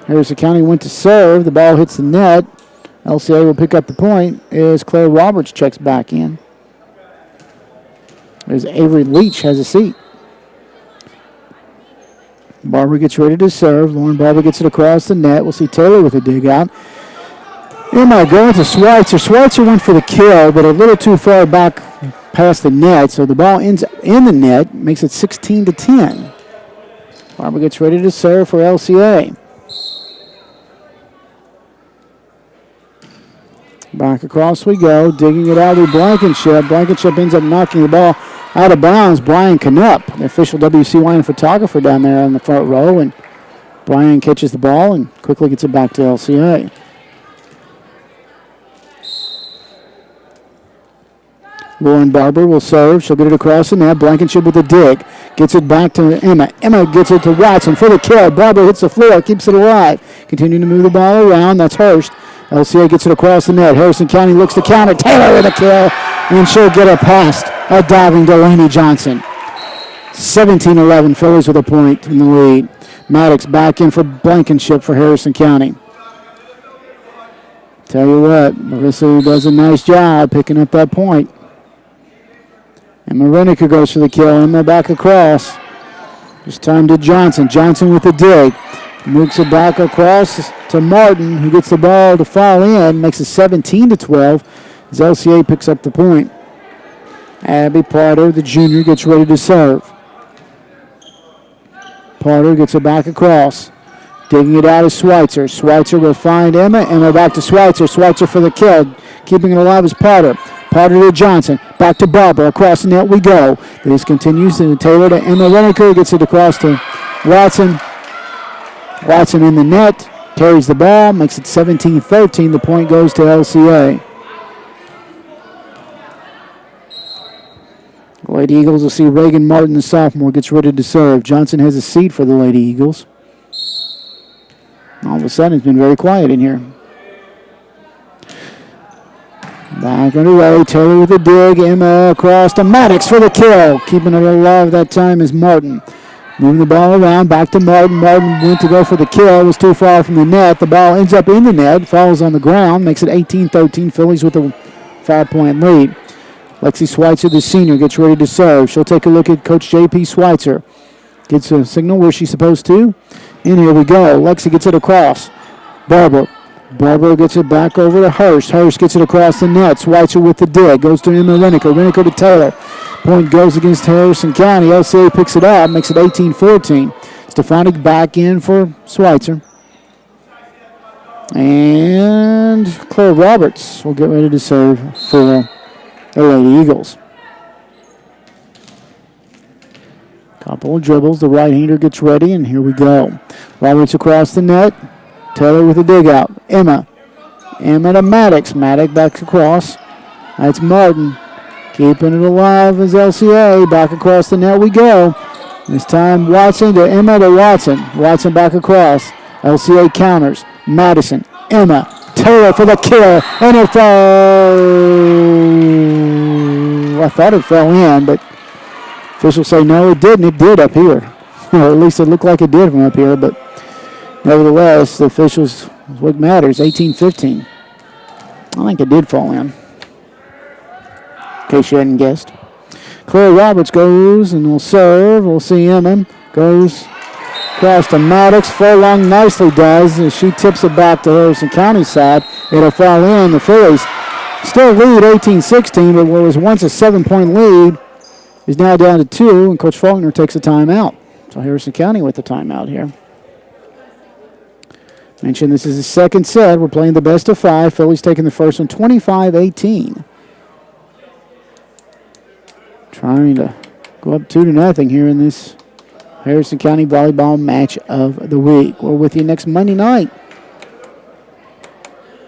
Speaker 1: Harrison County went to serve. The ball hits the net. LCA will pick up the point as Claire Roberts checks back in. As Avery Leach has a seat. Barber gets ready to serve. Lauren Barber gets it across the net. We'll see Taylor with a dig out. Emma going to Schweitzer. Schweitzer went for the kill, but a little too far back past the net, so the ball ends in the net, makes it 16-10. Barber gets ready to serve for LCA. Back across we go, digging it out with Blankenship. Blankenship ends up knocking the ball out of bounds. Brian Knupp, the official WCYN photographer down there in the front row, and Brian catches the ball and quickly gets it back to LCA. Lauren Barber will serve. She'll get it across the net. Blankenship with a dig. Gets it back to Emma. Emma gets it to Watson for the kill. Barber hits the floor, keeps it alive. Continuing to move the ball around. That's Hurst. LCA gets it across the net. Harrison County looks to counter. Taylor with a kill, and she'll get it past a diving Delaney Johnson. 17-11, Phillies with a point in the lead. Maddox back in for Blankenship for Harrison County. Tell you what, Marissa does a nice job picking up that point. And Renneker goes for the kill. Emma back across. This time to Johnson. Johnson with the dig. Moves it back across to Martin, who gets the ball to fall in. Makes it 17-12 as LCA picks up the point. Abby Potter, the junior, gets ready to serve. Potter gets it back across. Digging it out is Schweitzer. Schweitzer will find Emma. Emma back to Schweitzer. Schweitzer for the kill. Keeping it alive is Potter. Potter to Johnson. Back to Barber. Across the net we go. This continues to Taylor to Emma Renneker. Gets it across to Watson. Watson in the net. carries the ball, makes it 17-13. The point goes to LCA. The Lady Eagles will see Reagan Martin, the sophomore, gets ready to serve. Johnson has a seat for the Lady Eagles. All of a sudden, it's been very quiet in here. Back underway, Taylor with a dig. Emma across to Maddox for the kill. Keeping it alive that time is Martin. Moving the ball around, back to Martin. Martin went to go for the kill, was too far from the net. The ball ends up in the net, falls on the ground, makes it 18-13. Phillies with a 5-point lead. Lexi Schweitzer, the senior, gets ready to serve. She'll take a look at Coach J.P. Schweitzer. Gets a signal where she's supposed to. And here we go. Lexi gets it across. Barber gets it back over to Hurst. Hurst gets it across the net. Schweitzer with the dig. Goes to Emma Reniker. Reniker to Taylor. Point goes against Harrison County. LCA picks it up. Makes it 18-14. Stefanik back in for Schweitzer. And Claire Roberts will get ready to serve for the Lady Eagles. Couple of dribbles. The right-hander gets ready, and here we go. Roberts across the net. Taylor with a dig out. Emma to Maddox. Maddox back across. That's Martin. Keeping it alive is LCA. Back across the net we go. This time Watson to Emma to Watson. Watson back across. LCA counters. Madison. Emma. Taylor for the kill. And it fell. I thought it fell in, but officials say no, it didn't. It did up here. Or at least it looked like it did from up here, but nevertheless, the officials, what matters, 18-15. I think it did fall in case you hadn't guessed. Claire Roberts goes and will serve. We'll see Emma goes across to Maddox. Furlong nicely does as she tips it back to Harrison County's side. It'll fall in. The Phillies still lead 18-16, but what was once a 7-point lead is now down to 2, and Coach Faulkner takes a timeout. So Harrison County with the timeout here. Mentioned this is the second set. We're playing the best of 5. Phillies taking the first one 25-18. Trying to go up 2-0 here in this Harrison County volleyball match of the week. We're with you next Monday night.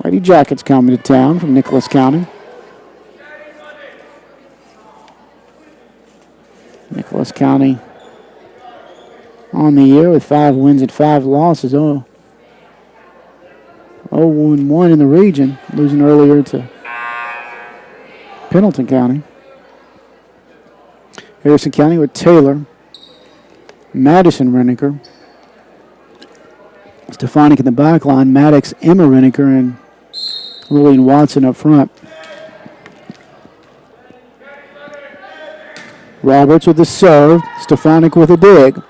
Speaker 1: Lady Jackets coming to town from Nicholas County. Nicholas County on the year with 5 wins and 5 losses. 0-1 in the region, losing earlier to Pendleton County. Harrison County with Taylor, Madison Reniker, Stefanik in the back line, Maddox, Emma Reniker, and Lillian Watson up front. Roberts with the serve, Stefanik with a dig.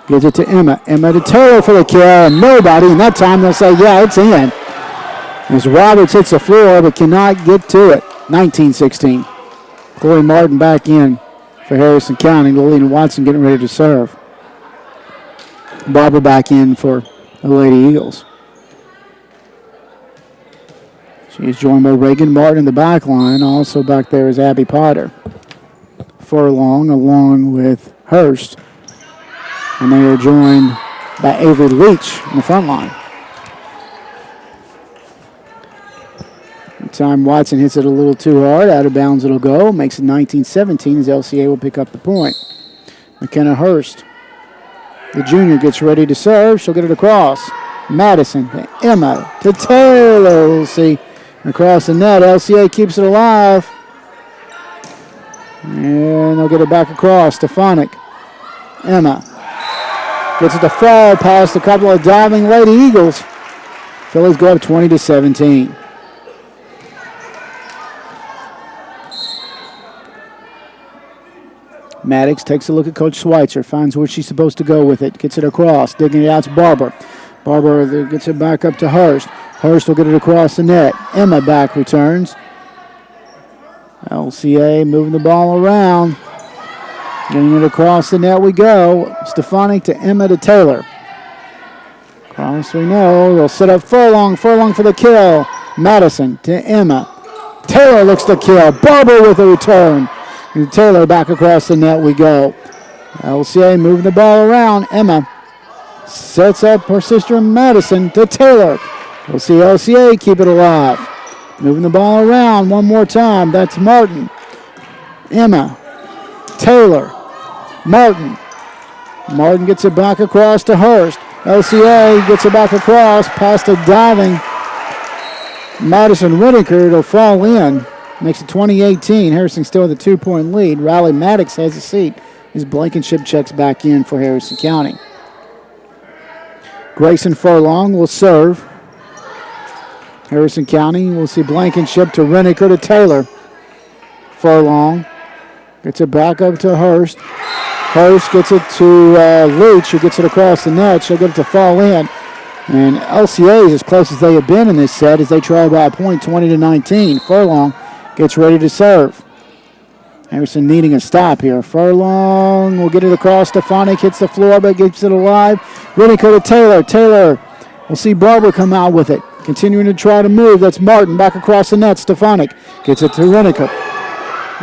Speaker 1: Gives it to Emma. Emma to Taylor for the kill, and nobody. And that time they'll say, yeah, it's in. As Roberts hits the floor but cannot get to it. 19-16. Chloe Martin back in for Harrison County. Lillian Watson getting ready to serve. Barbara back in for the Lady Eagles. She is joined by Reagan Martin in the back line. Also back there is Abby Potter. Furlong along with Hurst. And they are joined by Avery Leach in the front line. Time Watson hits it a little too hard. Out of bounds it'll go. Makes it 19-17 as LCA will pick up the point. McKenna Hurst, the junior, gets ready to serve. She'll get it across. Madison to Emma to Taylor. We'll see across the net. LCA keeps it alive. And they'll get it back across. Stefanik. Emma gets it to fall past a couple of diving Lady Eagles. Phillies go up 20-17. Maddox takes a look at Coach Schweitzer, finds where she's supposed to go with it, gets it across, digging it out to Barber. Barber gets it back up to Hurst. Hurst will get it across the net. Emma back returns. LCA moving the ball around. Getting it across the net we go. Stefanik to Emma to Taylor. Cross we know. They'll set up Furlong. Furlong for the kill. Madison to Emma. Taylor looks to kill. Barber with a return. And Taylor back across the net we go. LCA moving the ball around. Emma Sets up her sister Madison to Taylor. We'll see LCA keep it alive. Moving the ball around one more time. That's Martin. Emma. Taylor. Martin. Martin gets it back across to Hurst. LCA gets it back across past a diving Madison Whitaker. It'll fall in. Makes it 20-18. Harrison still with a 2-point lead. Riley Maddox has a seat as Blankenship checks back in for Harrison County. Grayson Furlong will serve. Harrison County will see Blankenship to Reniker to Taylor. Furlong gets it back up to Hurst. Hurst gets it to Leach, who gets it across the net. She'll get it to fall in. And LCA is as close as they have been in this set as they try by a point, 20-19. Furlong gets ready to serve. Harrison needing a stop here. Furlong will get it across. Stefanik hits the floor but gets it alive. Reniker to Taylor. Taylor will see Barber come out with it. Continuing to try to move. That's Martin back across the net. Stefanik gets it to Reniker.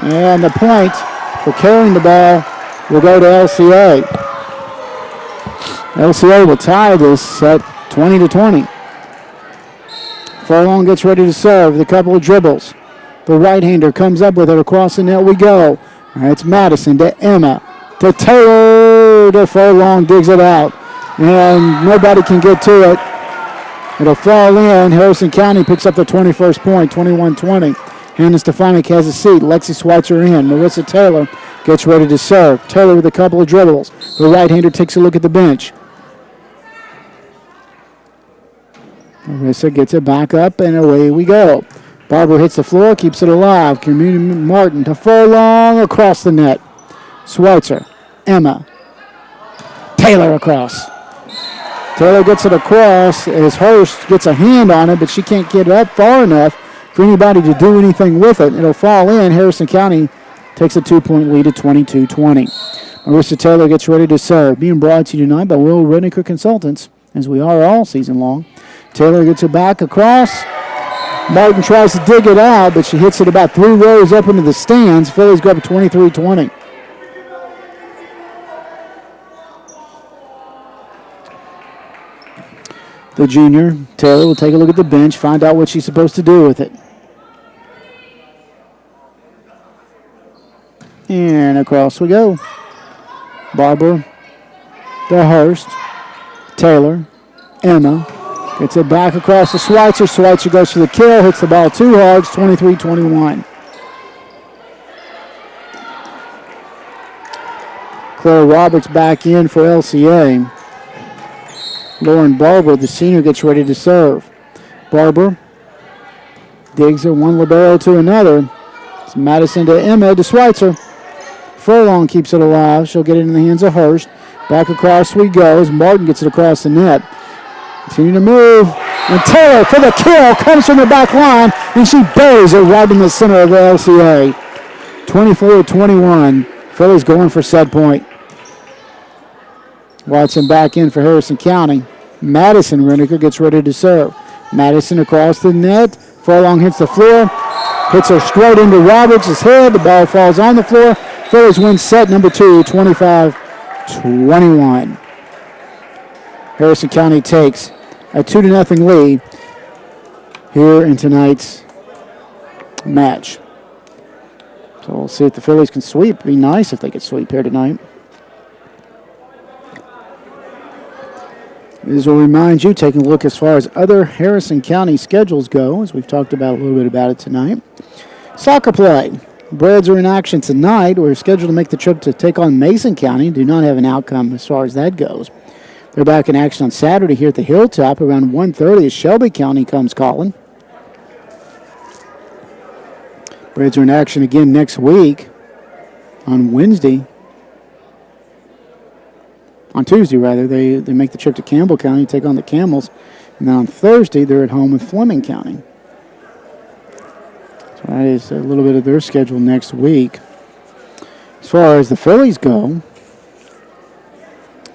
Speaker 1: And the point for carrying the ball will go to LCA. LCA will tie this at 20-20. Furlong gets ready to serve with a couple of dribbles. The right-hander comes up with it across the net we go. It's Madison to Emma to Taylor to Furlong, digs it out. And nobody can get to it. It'll fall in. Harrison County picks up the 21st point, 21-20. Hannah Stefanik has a seat. Lexi Schweitzer in. Marissa Taylor gets ready to serve. Taylor with a couple of dribbles. The right-hander takes a look at the bench. Marissa gets it back up, and away we go. Barber hits the floor, keeps it alive. Martin to Furlong across the net. Schweitzer, Emma, Taylor across. Taylor gets it across as Hurst gets a hand on it, but she can't get it up far enough for anybody to do anything with it. It'll fall in. Harrison County takes a 2-point lead at 22-20. Marissa Taylor gets ready to serve. Being brought to you tonight by Will Reniker Consultants, as we are all season long. Taylor gets it back across. Martin tries to dig it out, but she hits it about 3 rows up into the stands. Phillies go up 23-20. The junior, Taylor, will take a look at the bench, find out what she's supposed to do with it. And across we go. Barber, to Hurst, Taylor, Emma. Gets it back across to Schweitzer. Schweitzer goes for the kill, hits the ball too hard. It's 23-21. Claire Roberts back in for LCA. Lauren Barber, the senior, gets ready to serve. Barber digs it one libero to another. It's Madison to Emma to Schweitzer. Furlong keeps it alive. She'll get it in the hands of Hurst. Back across we go as Martin gets it across the net. Continue to move. And Taylor for the kill comes from the back line, and she buries it right in the center of the LCA. 24-21. Phillies going for set point. Watson back in for Harrison County. Madison Reniker gets ready to serve. Madison across the net. Furlong hits the floor. Hits her straight into Roberts' head. The ball falls on the floor. Phillies win set number 2, 25-21. Harrison County takes a 2-0 lead here in tonight's match. So we'll see if the Phillies can sweep. It'd be nice if they could sweep here tonight. This will remind you, taking a look as far as other Harrison County schedules go, as we've talked about a little bit about it tonight. Soccer play. Braves are in action tonight. We're scheduled to make the trip to take on Mason County. Do not have an outcome as far as that goes. They're back in action on Saturday here at the Hilltop around 1:30 as Shelby County comes calling. Braves are in action again next week on Wednesday. On Tuesday, rather, they make the trip to Campbell County, take on the Camels. And then on Thursday, they're at home with Fleming County. So that is a little bit of their schedule next week. As far as the Phillies go,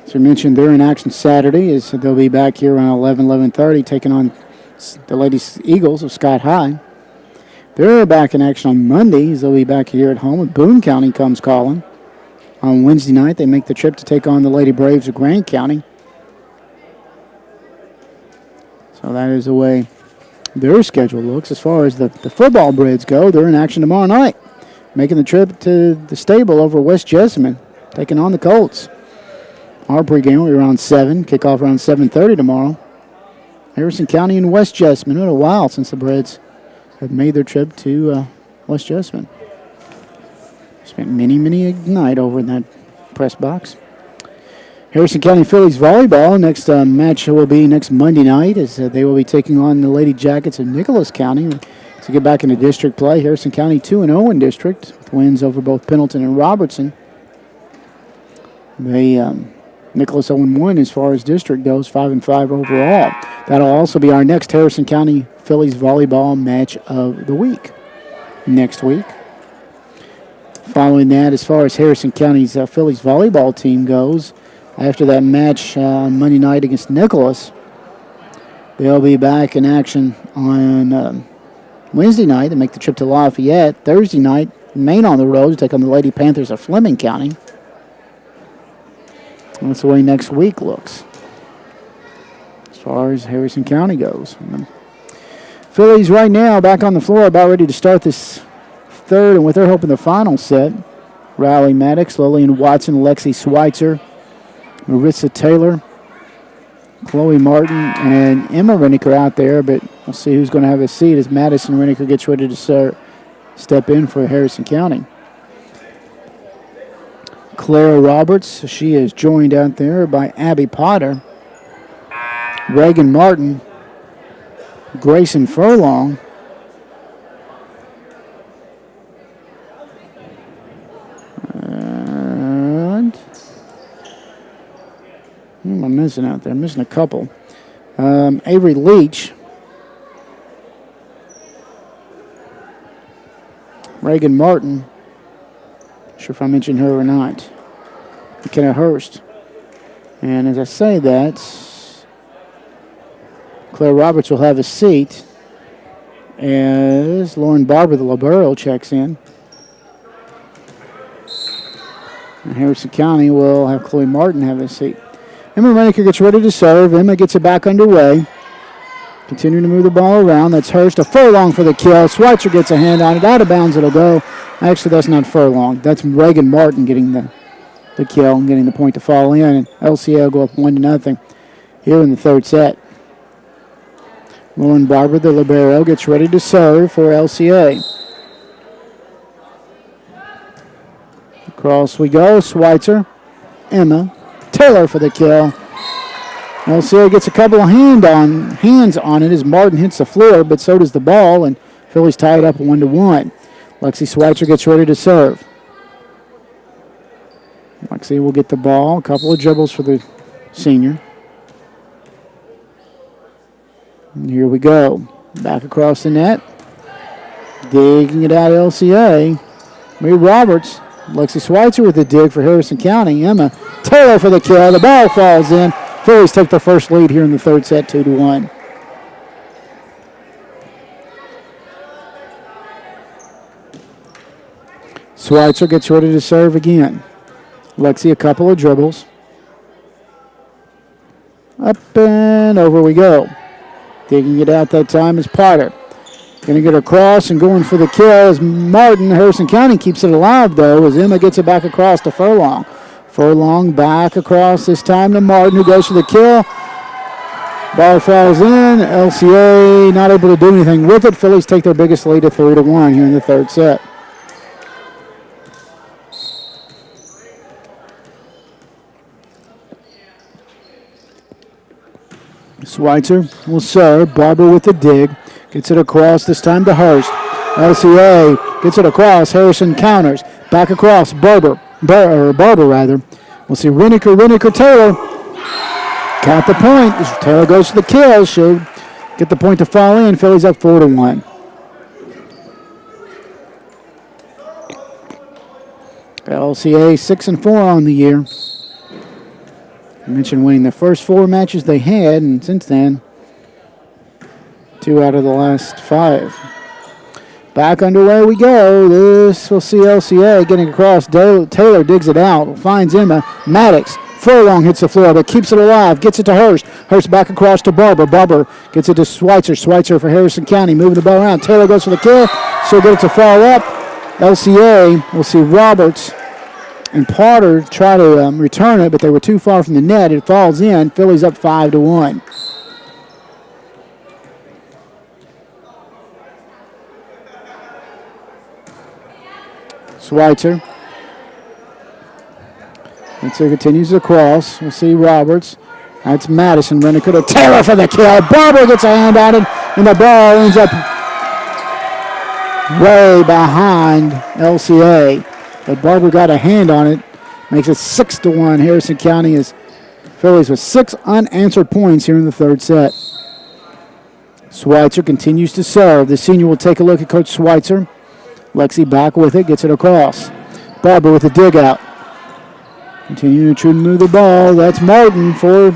Speaker 1: as we mentioned, they're in action Saturday. As they'll be back here around 11:30, taking on the Lady Eagles of Scott High. They're back in action on Monday. As they'll be back here at home with Boone County comes calling. On Wednesday night, they make the trip to take on the Lady Braves of Grant County. So that is the way their schedule looks. As far as the football Breds go, they're in action tomorrow night, making the trip to the stable over West Jessamine, taking on the Colts. Our pregame will be around 7, kickoff around 7:30 tomorrow. Harrison County and West Jessamine. It's been a while since the Breds have made their trip to West Jessamine. Spent many a night over in that press box. Harrison County Fillies volleyball. Next match will be next Monday night as they will be taking on the Lady Jackets of Nicholas County to get back into district play. Harrison County 2-0 in district with wins over both Pendleton and Robertson. They Nicholas 0-1 as far as district goes, 5-5 overall. That'll also be our next Harrison County Fillies volleyball match of the week next week. Following that, as far as Harrison County's Fillies volleyball team goes, after that match on Monday night against Nicholas, they'll be back in action on Wednesday night to make the trip to Lafayette. Thursday night, Maine on the road to take on the Lady Panthers of Fleming County. That's the way next week looks as far as Harrison County goes. Fillies right now back on the floor, about ready to start this third, and with their hope in the final set. Riley Maddox, Lillian Watson, Lexi Schweitzer, Marissa Taylor, Chloe Martin, and Emma Reniker out there, but we'll see who's going to have a seat as Madison Reniker gets ready to step in for Harrison County. Clara Roberts, she is joined out there by Abby Potter, Reagan Martin, Grayson Furlong, and who am I missing out there? I'm missing a couple. Avery Leach, Reagan Martin, not sure if I mentioned her or not, McKenna Hurst. And as I say that, Claire Roberts will have a seat as Lauren Barber, the libero, checks in. And Harrison County will have Chloe Martin have a seat. Emma Reniker gets ready to serve. Emma gets it back underway. Continuing to move the ball around. That's Hurst. A Furlong for the kill. Schweitzer gets a hand on it. Out of bounds it'll go. Actually, that's not Furlong. That's Reagan Martin getting the kill and getting the point to fall in. And LCA will go up 1-0 here in the third set. Lauren Barber, the libero, gets ready to serve for LCA. Across we go. Schweitzer, Emma, Taylor for the kill. LCA gets a couple of hands on it as Martin hits the floor, but so does the ball, and Phillies tie it up 1-1. Lexi Schweitzer gets ready to serve. Lexi will get the ball. A couple of dribbles for the senior. And here we go. Back across the net. Digging it out, LCA. Marie Roberts. Lexi Schweitzer with the dig for Harrison County. Emma Taylor for the kill. The ball falls in. Phillies take their first lead here in the third set, 2-1. Schweitzer gets ready to serve again. Lexi a couple of dribbles. Up and over we go. Digging it out that time is Potter. Going to get across and going for the kill as Martin. Harrison County keeps it alive, though, as Emma gets it back across to Furlong. Furlong back across this time to Martin, who goes for the kill. Ball falls in. LCA not able to do anything with it. Phillies take their biggest lead to 3-1 here in the third set. Schweitzer will serve. Barber with the dig. Gets it across, this time to Hurst. LCA gets it across. Harrison counters. Back across. Barber. We'll see Reniker, Taylor. Count the point. As Taylor goes for the kill. She'll get the point to fall in. Phillies up 4-1. LCA 6-4 on the year. I mentioned winning the first 4 matches they had, and since then, 2 out of the last 5. Back underway we go. This will see LCA getting across. Taylor digs it out. Finds Emma. Maddox. Furlong hits the floor, but keeps it alive. Gets it to Hurst. Hurst back across to Barber. Barber gets it to Schweitzer. Schweitzer for Harrison County. Moving the ball around. Taylor goes for the kill. She'll get it to fall up. LCA, we'll see Roberts and Potter try to return it, but they were too far from the net. It falls in. Phillies up 5-1. Schweitzer. And so continues across. We'll see Roberts. That's Madison. Reniker to Taylor for the kill. Barber gets a hand on it, and the ball ends up way behind LCA. But Barber got a hand on it. Makes it 6-1. Harrison County is Phillies with 6 unanswered points here in the third set. Schweitzer continues to serve. The senior will take a look at Coach Schweitzer. Lexi back with it, gets it across. Barber with the dig out. Continuing to move the ball. That's Martin for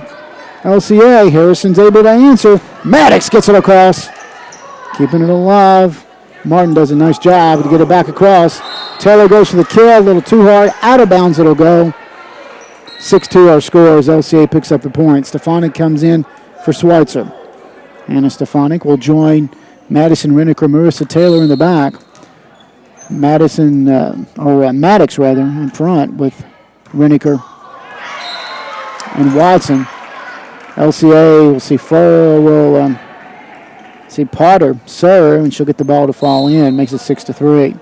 Speaker 1: LCA. Harrison's able to answer. Maddox gets it across. Keeping it alive. Martin does a nice job to get it back across. Taylor goes for the kill. A little too hard. Out of bounds it'll go. 6-2 our score as LCA picks up the point. Stefanik comes in for Schweitzer. Anna Stefanik will join Madison Reniker, Marissa Taylor in the back. Maddox rather, in front with Reniker and Watson. LCA will see see Potter serve, and she'll get the ball to fall in. Makes it 6-3.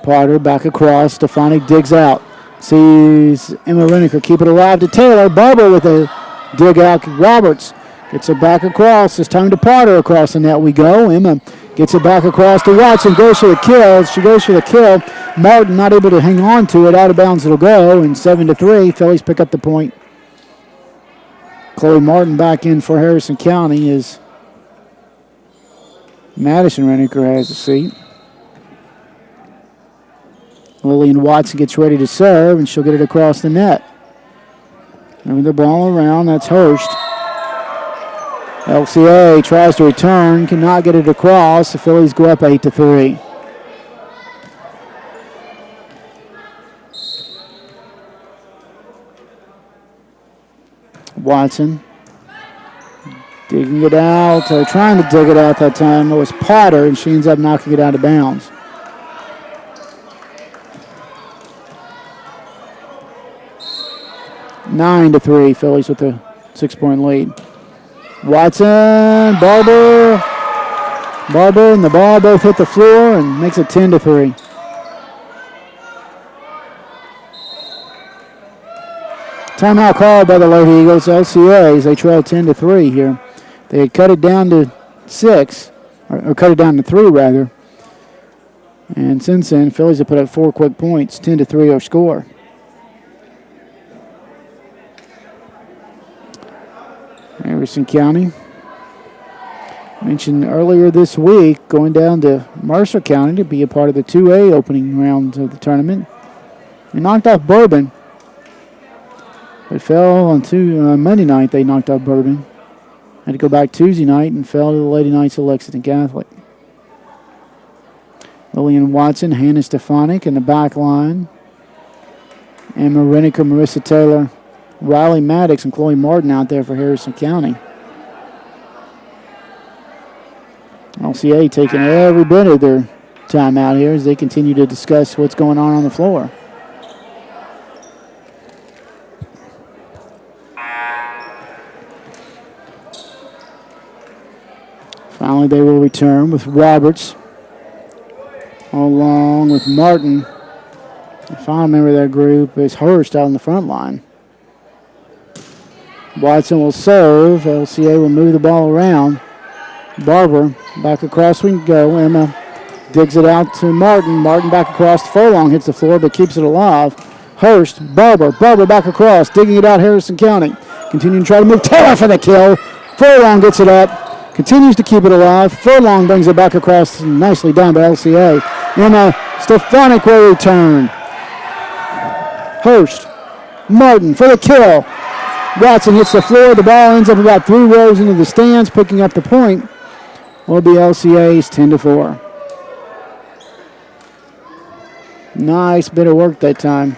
Speaker 1: Potter back across. Stefanik digs out. Sees Emma Reniker keep it alive to Taylor. Barber with a dig out. Roberts gets it back across. It's time to Potter across the net we go. Emma gets it back across to Watson. Goes for the kill. She goes for the kill. Martin not able to hang on to it. Out of bounds it'll go. And 7-3. Phillies pick up the point. Chloe Martin back in for Harrison County as Madison Reniker has a seat. Lillian Watson gets ready to serve, and she'll get it across the net. Moving the ball around. That's Hurst. LCA tries to return, cannot get it across. The Phillies go up 8-3. Watson digging it out, or trying to dig it out that time. It was Potter, and she ends up knocking it out of bounds. 9-3, Phillies with a 6-point lead. Watson, Barber, and the ball both hit the floor and makes it 10-3. Timeout called by the Lady Eagles. LCA as they trail 10-3 here. They had cut it down to 6, or cut it down to 3 rather. And since then, Phillies have put up 4 quick points. 10-3 our score. Harrison County. Mentioned earlier this week, going down to Mercer County to be a part of the 2A opening round of the tournament. They knocked off Bourbon. It fell on Monday night. They knocked off Bourbon. Had to go back Tuesday night and fell to the Lady Knights of Lexington Catholic. Lillian Watson, Hannah Stefanik in the back line. Emma Reniker, Marissa Taylor, Riley Maddox, and Chloe Martin out there for Harrison County. LCA taking every bit of their time out here as they continue to discuss what's going on the floor. Finally, they will return with Roberts along with Martin. The final member of that group is Hurst out on the front line. Watson will serve. LCA will move the ball around. Barber back across we can go. Emma digs it out to Martin. Martin back across. Furlong hits the floor but keeps it alive. Hurst, Barber back across. Digging it out Harrison County. Continuing to try to move. Taylor for the kill. Furlong gets it up. Continues to keep it alive. Furlong brings it back across. Nicely done by LCA. Emma Stefanik will return. Hurst, Martin for the kill. Watson hits the floor. The ball ends up about 3 rows into the stands. Picking up the point will be LCA's 10-4. Nice bit of work that time.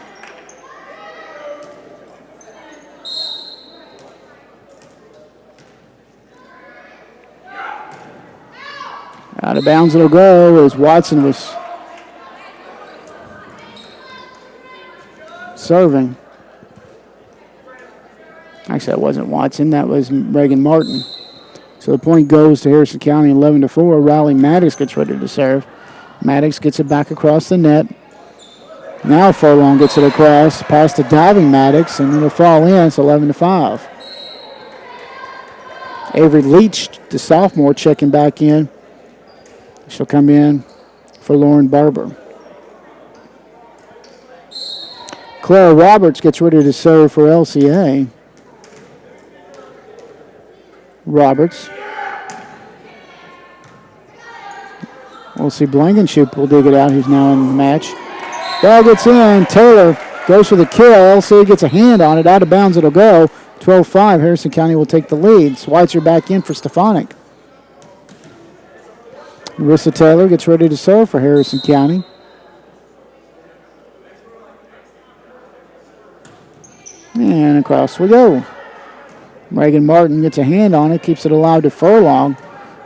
Speaker 1: Out of bounds it'll go as Watson was serving. Actually, that wasn't Watson. That was Reagan Martin. So the point goes to Harrison County, 11-4. Riley Maddox gets ready to serve. Maddox gets it back across the net. Now Furlong gets it across, past the diving Maddox, and it'll fall in. It's 11-5. Avery Leach, the sophomore, checking back in. She'll come in for Lauren Barber. Clara Roberts gets ready to serve for LCA. Roberts. We'll see Blankenship will dig it out. He's now in the match. Ball gets in. Taylor goes for the kill. LCA gets a hand on it. Out of bounds it'll go. 12-5. Harrison County will take the lead. Schweitzer back in for Stefanik. Marissa Taylor gets ready to serve for Harrison County. And across we go. Reagan Martin gets a hand on it, keeps it alive to Furlong.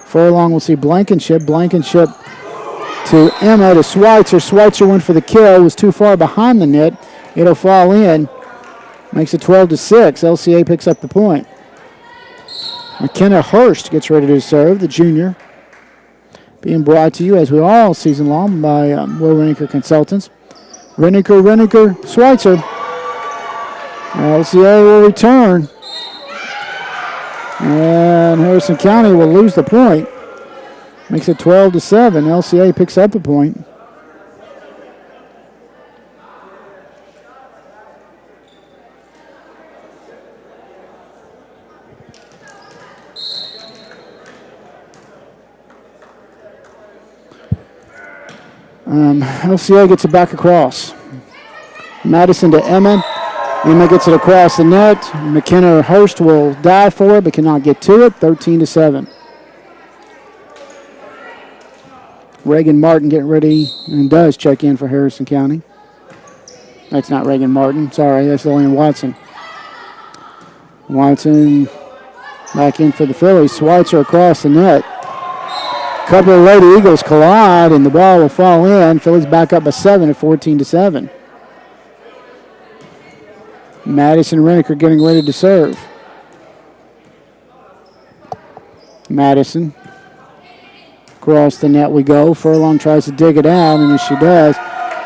Speaker 1: Furlong will see Blankenship. Blankenship to Emma to Schweitzer. Schweitzer went for the kill, was too far behind the net. It'll fall in. Makes it 12-6. LCA picks up the point. McKenna Hurst gets ready to serve, the junior. Being brought to you, as we all season long, by Will Reniker Consultants. Reniker, Schweitzer. LCA will return. And Harrison County will lose the point. Makes it 12-7. LCA picks up a point. LCA gets it back across. Madison to Emma. Emma gets it across the net. McKenna Hurst will dive for it, but cannot get to it. 13-7. Reagan Martin getting ready and does check in for Harrison County. That's not Reagan Martin. Sorry, that's Lillian Watson. Watson back in for the Phillies. Schweitzer across the net. Couple of Lady Eagles collide, and the ball will fall in. Phillies back up by 7 at 14-7. Madison and Reniker getting ready to serve. Madison. Across the net we go. Furlong tries to dig it out, and as she does,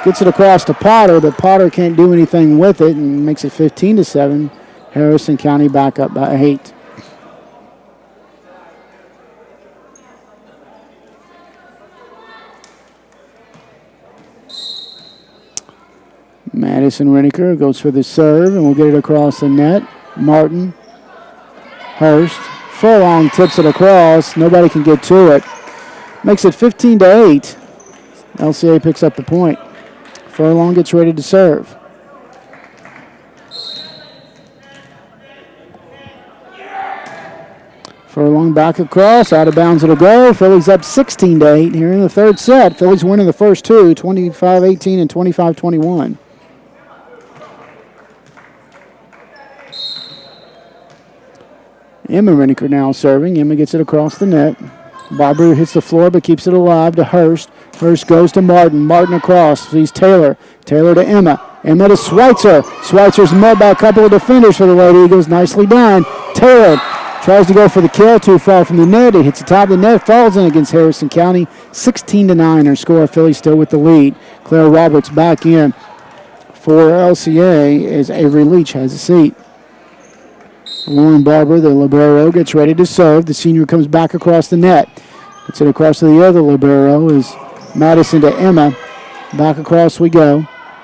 Speaker 1: gets it across to Potter, but Potter can't do anything with it and makes it 15-7. Harrison County back up by 8. Madison Reniker goes for the serve, and we'll get it across the net. Martin, Hurst, Furlong tips it across. Nobody can get to it. Makes it 15-8. LCA picks up the point. Furlong gets ready to serve. Furlong back across, out of bounds it'll go. Phillies up 16-8 here in the third set. Phillies winning the first two, 25-18 and 25-21. Emma Reniker now serving. Emma gets it across the net. Barber hits the floor but keeps it alive to Hurst. Hurst goes to Martin. Martin across. Sees Taylor. Taylor to Emma. Emma to Schweitzer. Schweitzer's met by a couple of defenders for the Lady Eagles. Nicely done. Taylor tries to go for the kill. Too far from the net. It hits the top of the net. Falls in against Harrison County. 16-9. Our score. Philly still with the lead. Claire Roberts back in for LCA as Avery Leach has a seat. Lauren Barber, the libero, gets ready to serve. The senior comes back across the net. Gets it across to the other libero is Madison to Emma. Back across we go.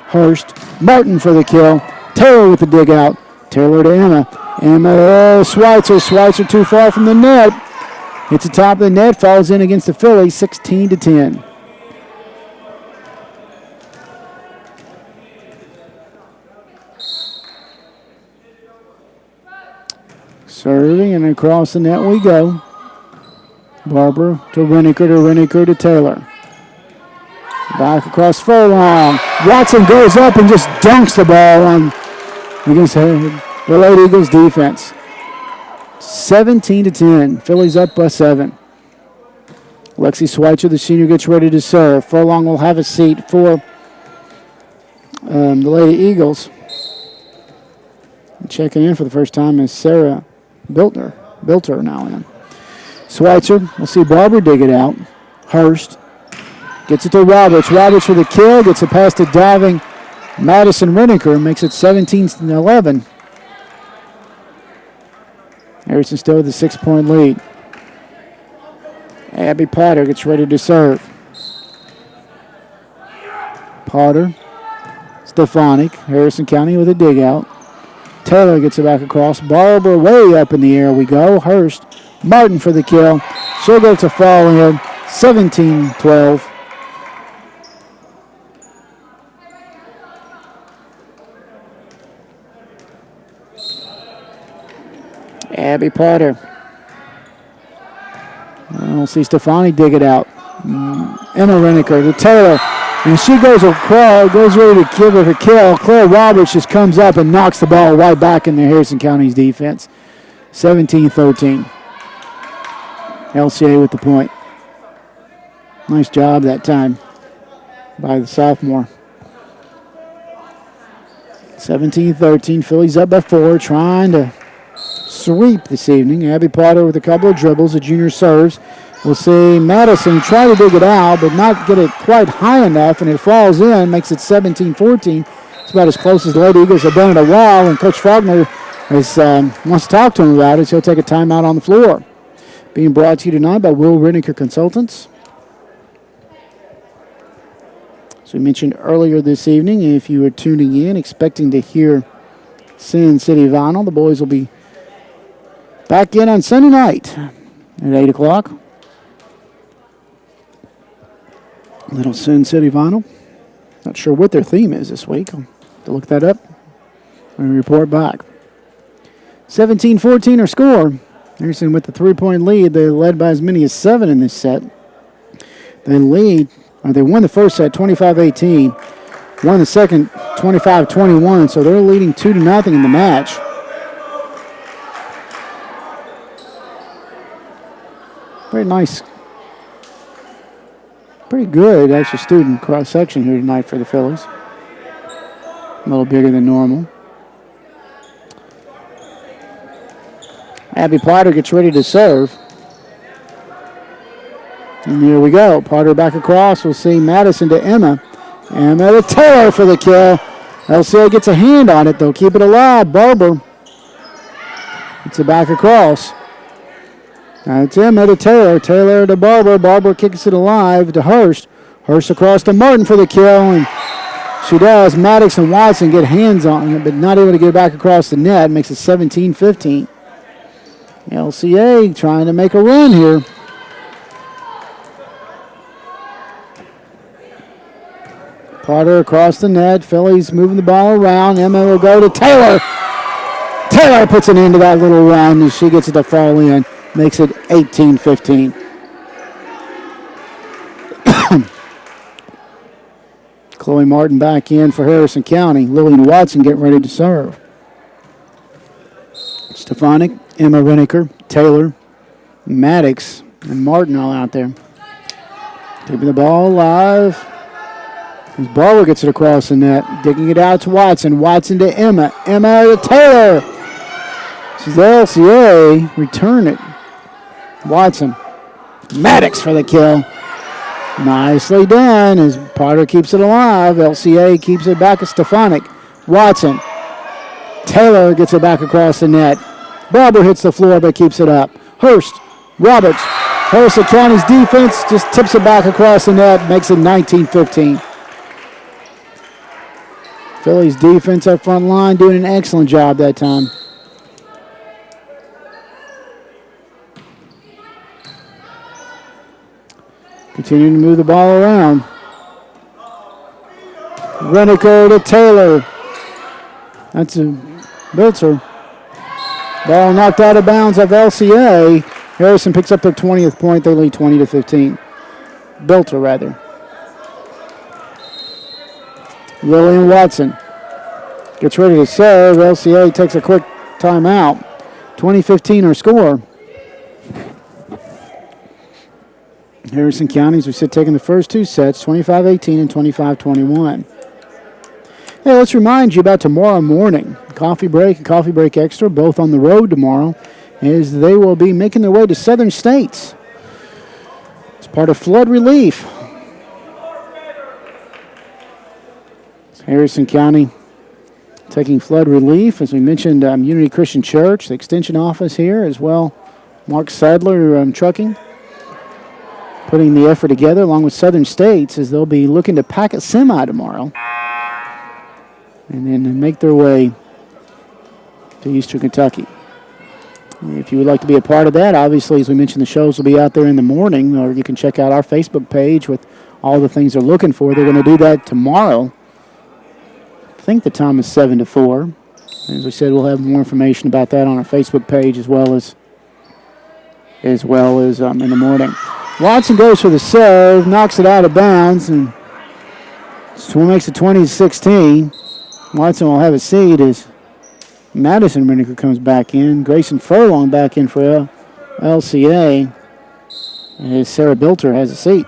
Speaker 1: Hurst. Martin for the kill. Taylor with the dig out. Taylor to Emma. Emma, Schweitzer. Schweitzer too far from the net. Hits the top of the net. Falls in against the Phillies, 16-10. Serving and across the net we go. Barber to Reniker to Taylor. Back across Furlong. Watson goes up and just dunks the ball on against the Lady Eagles defense. 17-10. Phillies up by 7. Lexi Schweitzer, the senior, gets ready to serve. Furlong will have a seat for the Lady Eagles. Checking in for the first time is Sarah Bilter now in. Schweitzer, we'll see Barber dig it out. Hurst gets it to Roberts. Roberts for the kill, gets it past the diving Madison Reniker, makes it 17-11. Harrison still with a 6-point lead. Abby Potter gets ready to serve. Potter, Stefanik, Harrison County with a dig out. Taylor gets it back across. Barber way up in the air we go. Hurst, Martin for the kill. She'll go to fall in. 17-12. Abby Potter. We'll see Stefani dig it out. Emma Reniker to Taylor. And she goes across, goes ready to give it a kill. Claire Roberts just comes up and knocks the ball right back into Harrison County's defense. 17-13. LCA with the point. Nice job that time by the sophomore. 17-13. Phillies up by 4, trying to sweep this evening. Abby Potter with a couple of dribbles. The junior serves. We'll see Madison try to dig it out, but not get it quite high enough, and it falls in, makes it 17-14. It's about as close as the Lady Eagles have been in a while, and Coach Faulkner wants to talk to him about it, so he'll take a timeout on the floor. Being brought to you tonight by Will Reniker Consultants. As we mentioned earlier this evening, if you were tuning in expecting to hear Sin City Vinyl, the boys will be back in on Sunday night at 8 o'clock. Little Sin City Vinyl. Not sure what their theme is this week. I'll have to look that up and report back. 17-14 our score. Harrison with the 3-point lead. They led by as many as 7 in this set. They won the first set 25-18. Won the second 25-21. So they're leading 2-0 in the match. Very nice. Pretty good, actually, student cross-section here tonight for the Phillies. A little bigger than normal. Abby Potter gets ready to serve. And here we go. Potter back across. We'll see Madison to Emma. Emma to Taylor for the kill. LCA gets a hand on it. They'll keep it alive. Barber gets it back across. It's Emma to Taylor. Taylor to Barber. Barber kicks it alive to Hurst. Hurst across to Martin for the kill. And she does. Maddox and Watson get hands on it, but not able to get it back across the net. Makes it 17-15. LCA trying to make a run here. Potter across the net. Phillies moving the ball around. Emma will go to Taylor. Taylor puts an end to that little run as she gets it to fall in. Makes it 18-15. Chloe Martin back in for Harrison County. Lillian Watson getting ready to serve. Stefanik, Emma Reniker, Taylor, Maddox, and Martin all out there. Keeping the ball alive. As Barber gets it across the net. Digging it out to Watson. Watson to Emma. Emma to Taylor. This is the LCA. Return it. Watson. Maddox for the kill. Nicely done as Potter keeps it alive. LCA keeps it back at Stefanik. Watson. Taylor gets it back across the net. Barber hits the floor but keeps it up. Hurst. Roberts. Harrison County's defense just tips it back across the net. Makes it 19-15. Phillies defense up front line doing an excellent job that time. Continuing to move the ball around. Reniker to Taylor. That's a Bilter. Ball knocked out of bounds of LCA. Harrison picks up their 20th point. They lead 20-15. Bilter, rather. Lillian Watson gets ready to serve. LCA takes a quick timeout. 20-15 our score. Harrison County, as we said, taking the first two sets, 25-18 and 25-21. Hey, let's remind you about tomorrow morning. Coffee break and coffee break extra, both on the road tomorrow, as they will be making their way to Southern States. It's part of flood relief. Harrison County taking flood relief. As we mentioned, Unity Christian Church, the extension office here as well. Mark Sadler trucking, putting the effort together along with Southern States as they'll be looking to pack a semi tomorrow and then make their way to Eastern Kentucky. If you would like to be a part of that, obviously, as we mentioned, the shows will be out there in the morning, or you can check out our Facebook page with all the things they're looking for. They're going to do that tomorrow. I think the time is 7 to 4. As we said, we'll have more information about that on our Facebook page as well as in the morning. Watson goes for the serve, knocks it out of bounds, and makes it 20-16. Watson will have a seat as Madison Reniker comes back in. Grayson Furlong back in for LCA. As Sarah Bilter has a seat.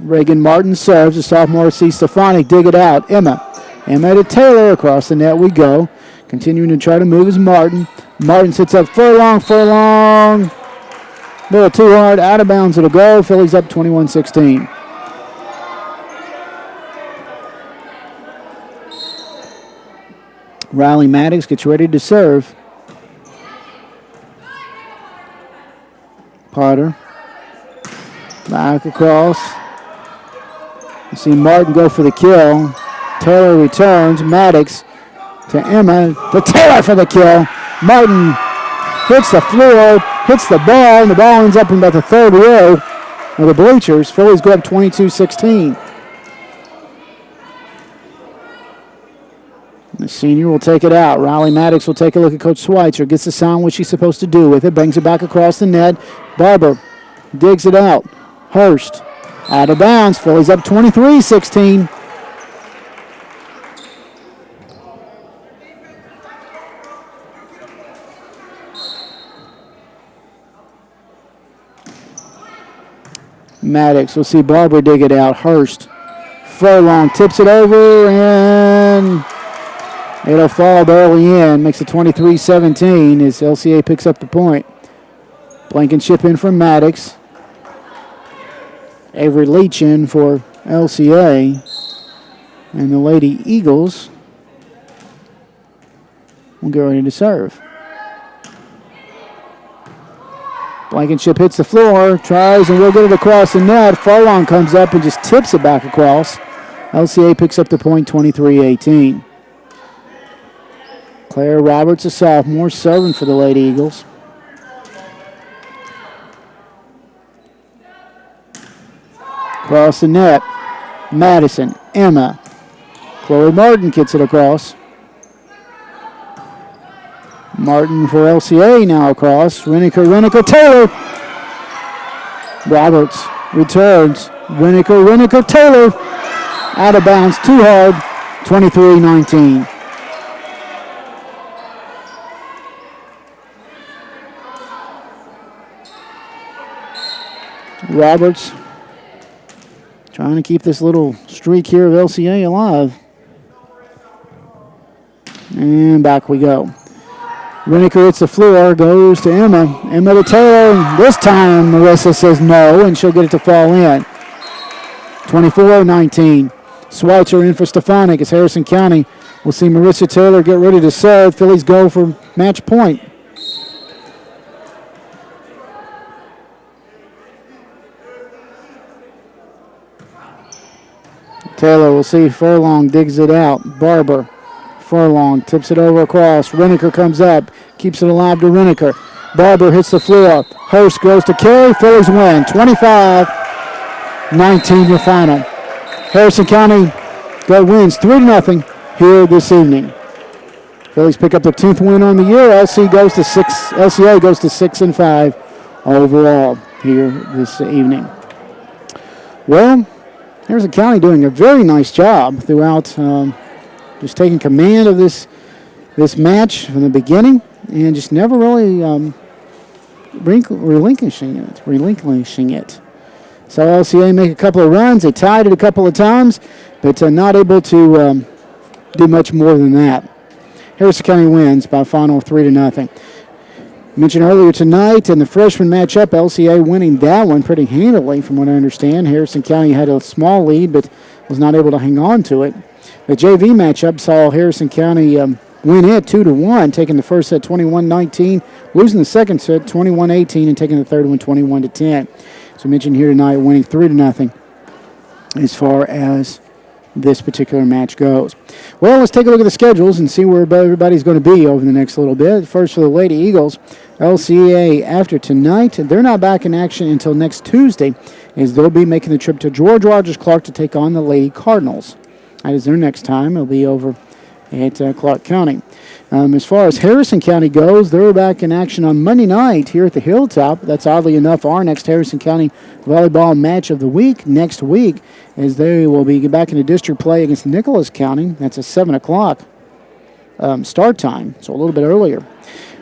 Speaker 1: Reagan Martin serves. The sophomore sees Stefanik dig it out. Emma to Taylor. Across the net we go. Continuing to try to move is Martin. Martin sits up Furlong. A little too hard. Out of bounds it'll go. Phillies up 21-16. Riley Maddox gets ready to serve. Potter. Back across. You see Martin go for the kill. Taylor returns. Maddox to Emma. To Taylor for the kill. Martin hits the floor, hits the ball, and the ball ends up in about the third row of the bleachers. Phillies go up 22-16. The senior will take it out. Riley Maddox will take a look at Coach Schweitzer. Gets the sound what she's supposed to do with it. Bangs it back across the net. Barber digs it out. Hurst out of bounds. Phillies up 23-16. Maddox will see Barber dig it out. Hurst. Furlong tips it over and it'll fall barely in. Makes it 23-17 as LCA picks up the point. Blankenship in for Maddox. Avery Leach in for LCA. And the Lady Eagles will get ready to serve. Blankenship hits the floor, tries, and will get it across the net. Furlong comes up and just tips it back across. LCA picks up the point, 23-18. Claire Roberts, a sophomore, serving for the Lady Eagles. Across the net, Madison, Emma. Chloe Martin gets it across. Martin for LCA now across. Reniker, Taylor. Roberts returns. Reniker, Taylor. Out of bounds, too hard. 23-19. Roberts trying to keep this little streak here of LCA alive. And back we go. Reniker hits the floor, goes to Emma. Emma to Taylor. This time Marissa says no, and she'll get it to fall in. 24-19. Schweitzer in for Stefanik as Harrison County will see Marissa Taylor get ready to serve. Phillies go for match point. Taylor will see Furlong digs it out. Barber. Furlong tips it over across. Reniker comes up. Keeps it alive to Reniker. Barber hits the floor. Hurst goes to carry. Phillies win. 25-19 your final. Harrison County wins 3-0 here this evening. Phillies pick up their 10th win on the year. LCA goes to 6-5 overall here this evening. Well, Harrison County doing a very nice job throughout, just taking command of this match from the beginning, and just never really relinquishing it. So LCA make a couple of runs. They tied it a couple of times, but not able to do much more than that. Harrison County wins by a final of 3-0. Mentioned earlier tonight in the freshman matchup, LCA winning that one pretty handily from what I understand. Harrison County had a small lead but was not able to hang on to it. The JV matchup saw Harrison County win it 2-1, taking the first set 21-19, losing the second set 21-18, and taking the third one 21-10. So mentioned here tonight, winning 3-0 as far as this particular match goes. Well, let's take a look at the schedules and see where everybody's going to be over the next little bit. First for the Lady Eagles, LCA after tonight. They're not back in action until next Tuesday, as they'll be making the trip to George Rogers Clark to take on the Lady Cardinals. That is their next time. It'll be over at Clark County. As far as Harrison County goes, they're back in action on Monday night here at the Hilltop. That's oddly enough our next Harrison County volleyball match of the week next week, as they will be back into district play against Nicholas County. That's a 7 o'clock start time, so a little bit earlier.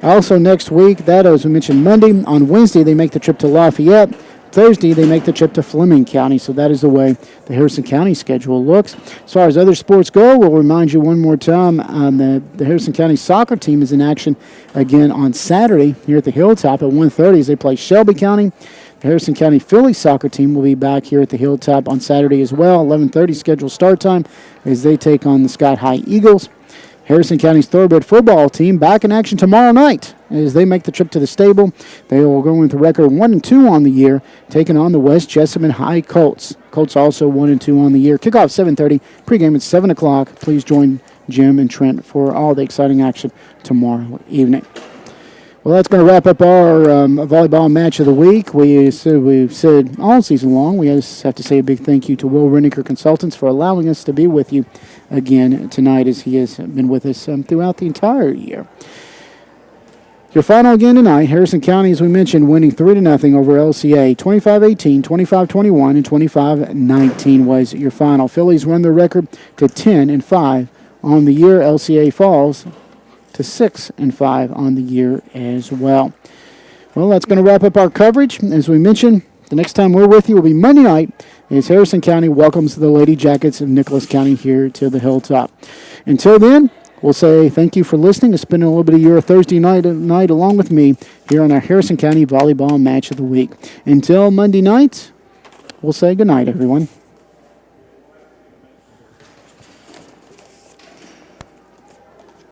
Speaker 1: Also next week, that as we mentioned Monday, on Wednesday they make the trip to Lafayette. Thursday, they make the trip to Fleming County, so that is the way the Harrison County schedule looks. As far as other sports go, we'll remind you one more time, the Harrison County soccer team is in action again on Saturday here at the Hilltop at 1:30 as they play Shelby County. The Harrison County Fillies soccer team will be back here at the Hilltop on Saturday as well, 11:30 scheduled start time as they take on the Scott High Eagles. Harrison County's thoroughbred football team back in action tomorrow night as they make the trip to the stable. They will go with a record 1-2 on the year, taking on the West Jessamine High Colts. Colts also 1-2 on the year. Kickoff 7:30, pregame at 7 o'clock. Please join Jim and Trent for all the exciting action tomorrow evening. Well, that's going to wrap up our volleyball match of the week. We've said all season long. We just have to say a big thank you to Will Renniker Consultants for allowing us to be with you again tonight, as he has been with us throughout the entire year. Your final again tonight, Harrison County, as we mentioned, winning 3-0 over LCA. 25-18, 25-21, and 25-19 was your final. Phillies run their record to 10-5 on the year. LCA falls to 6-5 on the year as well. Well, that's going to wrap up our coverage. As we mentioned, the next time we're with you will be Monday night as Harrison County welcomes the Lady Jackets of Nicholas County here to the Hilltop. Until then, we'll say thank you for listening and spending a little bit of your Thursday night along with me here on our Harrison County Volleyball Match of the Week. Until Monday night, we'll say good night, everyone.